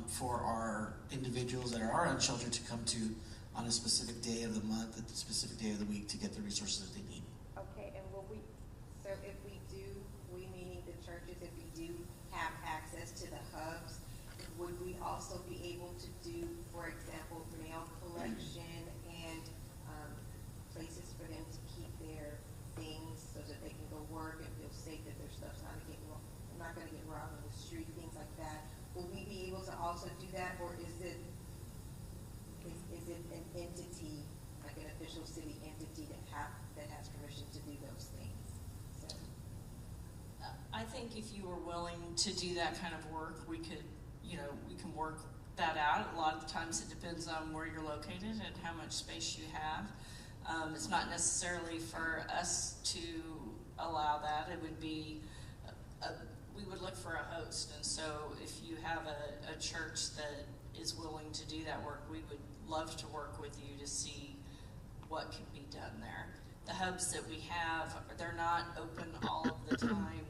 for our individuals that are unsheltered to come to on a specific day of the month, a specific day of the week, to get the resources that they need. Okay, and so if we meaning the churches, if we do have access to the hubs, would we also be able to do, for example, mail collection and places for them to keep their things so that they can go work and feel safe that their stuff's not going to get robbed on the street, things like that? will we be able to also do that, or is it an entity, like an official city entity that has permission to do those things? So. I think if you were willing to do that kind of work, we could, we can work that out. A lot of the times it depends on where you're located and how much space you have. It's not necessarily for us to allow that. It would be, we would look for a host. And so if you have a church that is willing to do that work, we would love to work with you to see what can be done there. The hubs that we have, they're not open all of the time.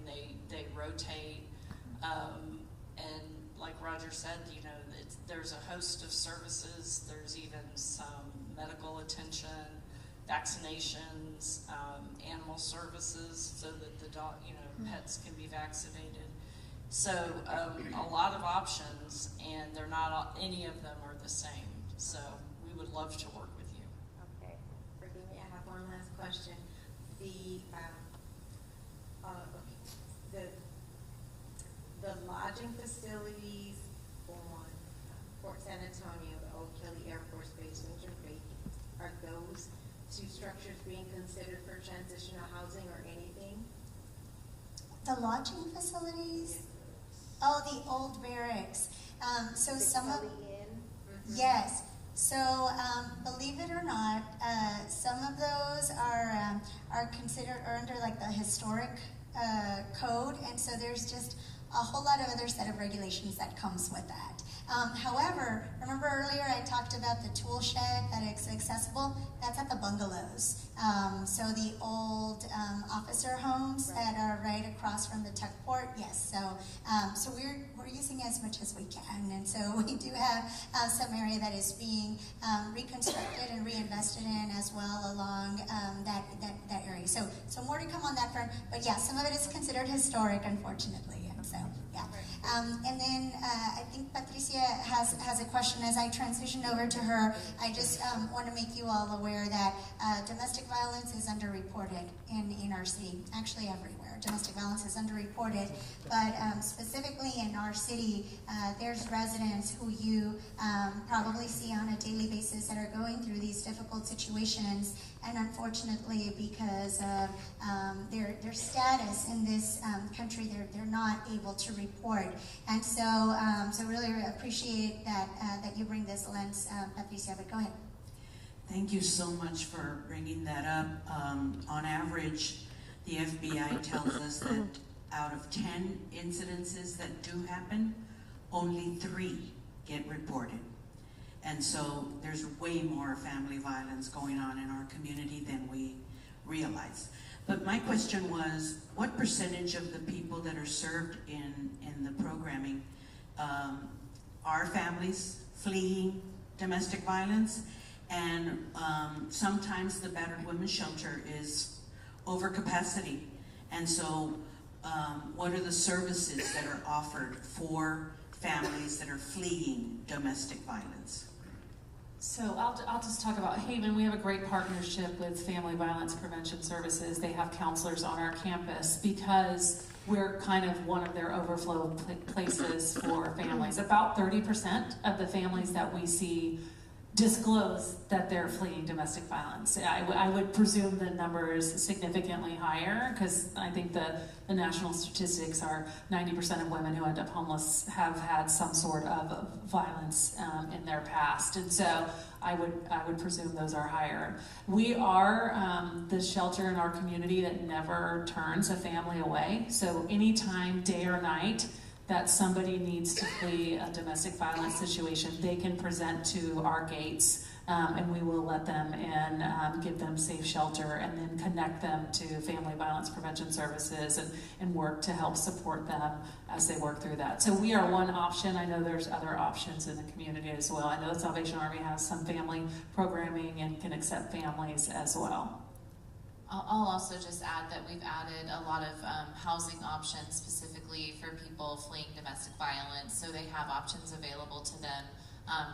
They rotate. And like Roger said, there's a host of services. There's even some medical attention, vaccinations, animal services, so that the dog, pets can be vaccinated. So a lot of options, and they're not any of them are the same. So we would love to work with you. Okay, forgive me. I have one last question. The lodging facilities on Fort San Antonio, the old Kelly Air Force Base, which are vacant, are those two structures being considered for transitional housing or anything? The lodging facilities? Oh, the old barracks. So the some of, Kelly Inn? yes. So believe it or not, some of those are considered under like the historic code, and so there's just a whole lot of other set of regulations that comes with that. However, remember earlier I talked about the tool shed that is accessible? That's at the bungalows. So the old officer homes that are right across from the tech port, yes. So we're using as much as we can, and so we do have some area that is being reconstructed and reinvested in as well along that area. So more to come on that front, but yeah, some of it is considered historic, unfortunately, and so yeah. And then I think Patricia has a question. As I transition over to her, I just want to make you all aware that domestic violence is underreported in our city, actually everywhere. Domestic violence is underreported, but specifically in our city, there's residents who you probably see on a daily basis that are going through these difficult situations, and unfortunately, because of their status in this country, they're not able to report. And so really appreciate that you bring this lens, Patricia, but go ahead. Thank you so much for bringing that up. On average, the FBI tells us that out of 10 incidences that do happen, only 3 get reported. And so there's way more family violence going on in our community than we realize. But my question was, what percentage of the people that are served in the programming are families fleeing domestic violence? And sometimes the battered women's shelter is over capacity. And so what are the services that are offered for families that are fleeing domestic violence? So I'll just talk about Haven. We have a great partnership with Family Violence Prevention Services. They have counselors on our campus because we're kind of one of their overflow places for families. About 30% of the families that we see disclose that they're fleeing domestic violence. I would presume the number is significantly higher because I think the national statistics are 90% of women who end up homeless have had some sort of violence in their past, and so I would presume those are higher. We are the shelter in our community that never turns a family away. So anytime, day or night, that somebody needs to flee a domestic violence situation, they can present to our gates, and we will let them in, give them safe shelter, and then connect them to Family Violence Prevention Services and work to help support them as they work through that. So we are one option. I know there's other options in the community as well. I know the Salvation Army has some family programming and can accept families as well. I'll also just add that we've added a lot of housing options specifically for people fleeing domestic violence, so they have options available to them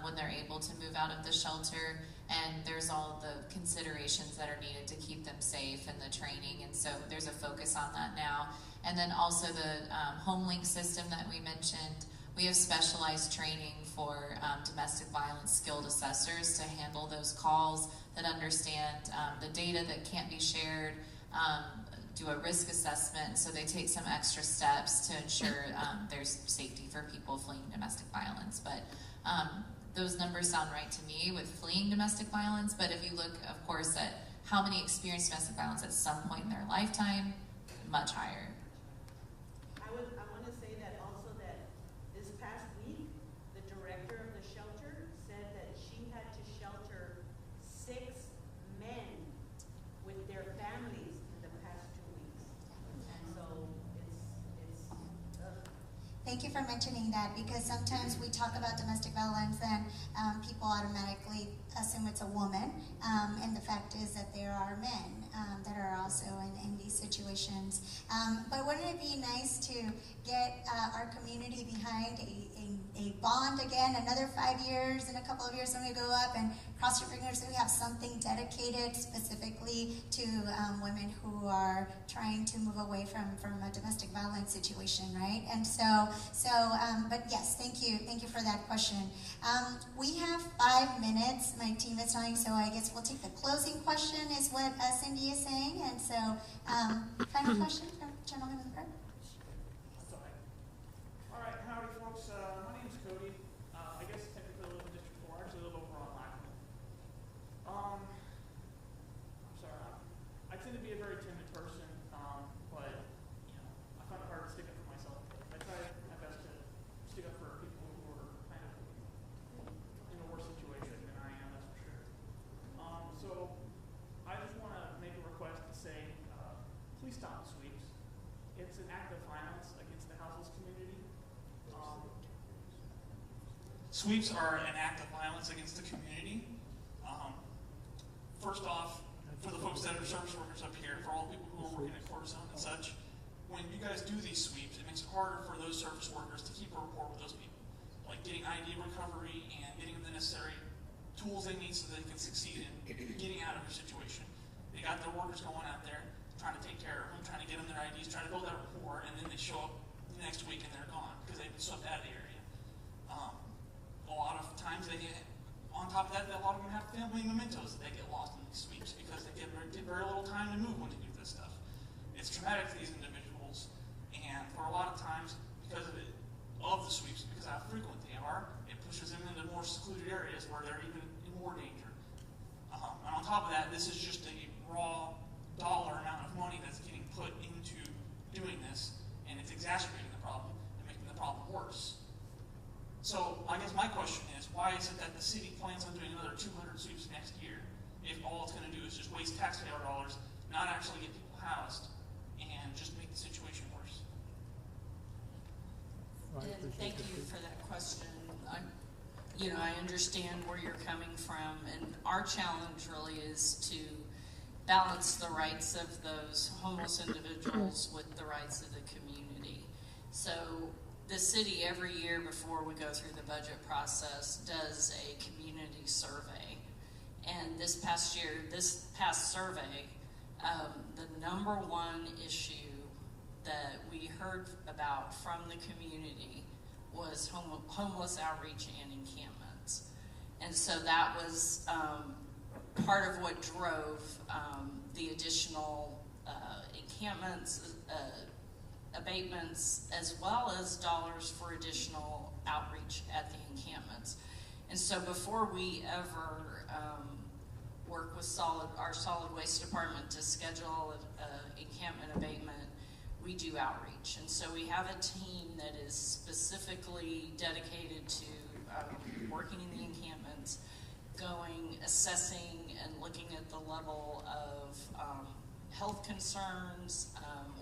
when they're able to move out of the shelter, and there's all the considerations that are needed to keep them safe and the training, and so there's a focus on that now. And then also the HomeLink system that we mentioned, We have specialized training for domestic violence skilled assessors to handle those calls, that understand the data that can't be shared, do a risk assessment, so they take some extra steps to ensure there's safety for people fleeing domestic violence. But those numbers sound right to me with fleeing domestic violence, but if you look, of course, at how many experience domestic violence at some point in their lifetime, much higher. I want to say that also that this past week, the director of the shelter said that she had to shelter 6 men with their families in the past 2 weeks. And so Thank you for mentioning that, because sometimes we talk about domestic violence and people automatically assume it's a woman, and the fact is that there are men that are also in these situations. But wouldn't it be nice to get our community behind a bond again, another 5 years, in a couple of years when we go up, and cross your fingers that we have something dedicated specifically to women who are trying to move away from a domestic violence situation, right? And but yes, thank you for that question. We have 5 minutes, my team is telling, so I guess we'll take the closing question is what Cindy is saying, and so final question from gentleman in the front. All right, howdy folks, my name's Cody. I guess technically I live in District 4, I actually live over on Lackland. I'm sorry, I tend to be a very timid person, but I find it hard to stick up for myself. I try my best to stick up for people who are kind of in a worse situation than I am, that's for sure. So I just want to make a request to say, please stop the sweeps. It's an act of violence against the houseless community. Sweeps are an act of violence against the community. First off, for the folks that are service workers up here, for all people who are working at Cortisone and such, when you guys do these sweeps, it makes it harder for those service workers to keep a rapport with those people. Like getting ID recovery and getting them the necessary tools they need so they can succeed in getting out of their situation. They got their workers going out there, trying to take care of them, trying to get them their IDs, trying to build that rapport, and then they show up the next week and they're gone because they've been swept out of the area. A lot of times they get, on top of that, a lot of them have family mementos that they get lost in these sweeps because they get very little time to move when they do this stuff. It's traumatic to these individuals, and for a lot of times, because of the sweeps, because of how frequent they are, it pushes them into more secluded areas where they're even in more danger. And on top of that, this is just a raw dollar amount of money that's getting put into doing this, and it's exacerbating the problem and making the problem worse. So I guess my question is, why is it that the city plans on doing another 200 sweeps next year if all it's going to do is just waste taxpayer dollars, not actually get people housed, and just make the situation worse? And thank you for that question. I understand where you're coming from, and our challenge really is to balance the rights of those homeless individuals with the rights of the community. So the city every year before we go through the budget process does a community survey. And this past survey, the number one issue that we heard about from the community was homeless outreach and encampments. And so that was part of what drove the additional encampments, abatements, as well as dollars for additional outreach at the encampments. And so before we ever work with our solid waste department to schedule an encampment abatement, we do outreach. And so we have a team that is specifically dedicated to working in the encampments, going, assessing, and looking at the level of health concerns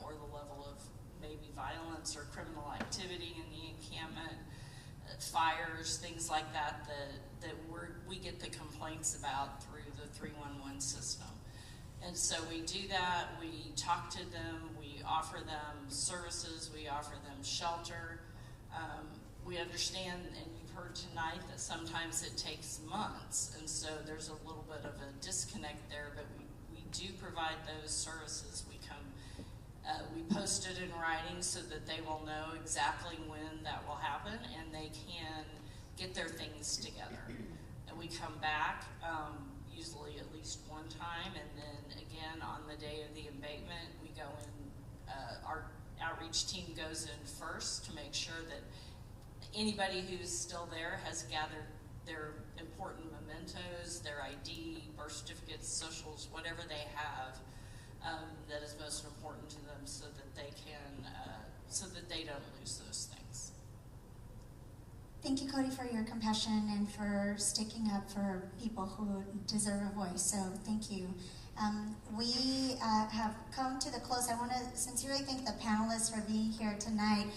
or the level of maybe violence or criminal activity in the encampment, fires, things like that we get the complaints about through the 311 system. And so we do that, we talk to them, we offer them services, we offer them shelter. We understand, and you've heard tonight, that sometimes it takes months, and so there's a little bit of a disconnect there, but we do provide those services. We come We post it in writing so that they will know exactly when that will happen and they can get their things together. And we come back, usually at least one time, and then again on the day of the abatement, we go in, our outreach team goes in first to make sure that anybody who's still there has gathered their important mementos, their ID, birth certificates, socials, whatever they have that is most important to them, so that they can, so that they don't lose those things. Thank you, Cody, for your compassion and for sticking up for people who deserve a voice. So thank you. We have come to the close. I want to sincerely thank the panelists for being here tonight.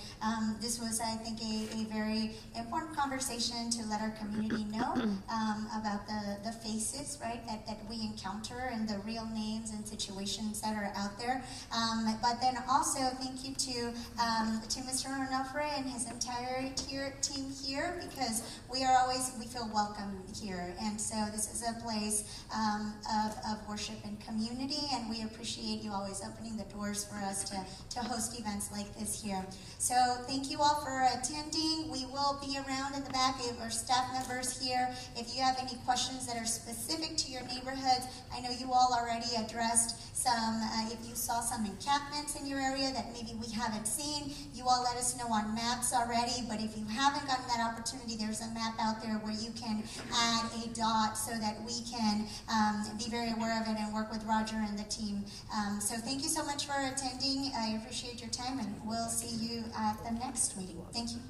This was, I think, a very important conversation to let our community know about the faces, right, that we encounter and the real names and situations that are out there. But then also thank you to Mr. Onofre and his entire team here, because we feel welcome here. And so this is a place of worship and community, and we appreciate you always opening the doors for us to host events like this here. So thank you all for attending. We will be around in the back. We have our staff members here. If you have any questions that are specific to your neighborhoods, I know you all already addressed some, if you saw some encampments in your area that maybe we haven't seen, you all let us know on maps already, but if you haven't gotten that opportunity, there's a map out there where you can add a dot so that we can be very aware of it and work with Roger and the team. So thank you so much for attending. I appreciate your time, and we'll see you at the next meeting. Thank you.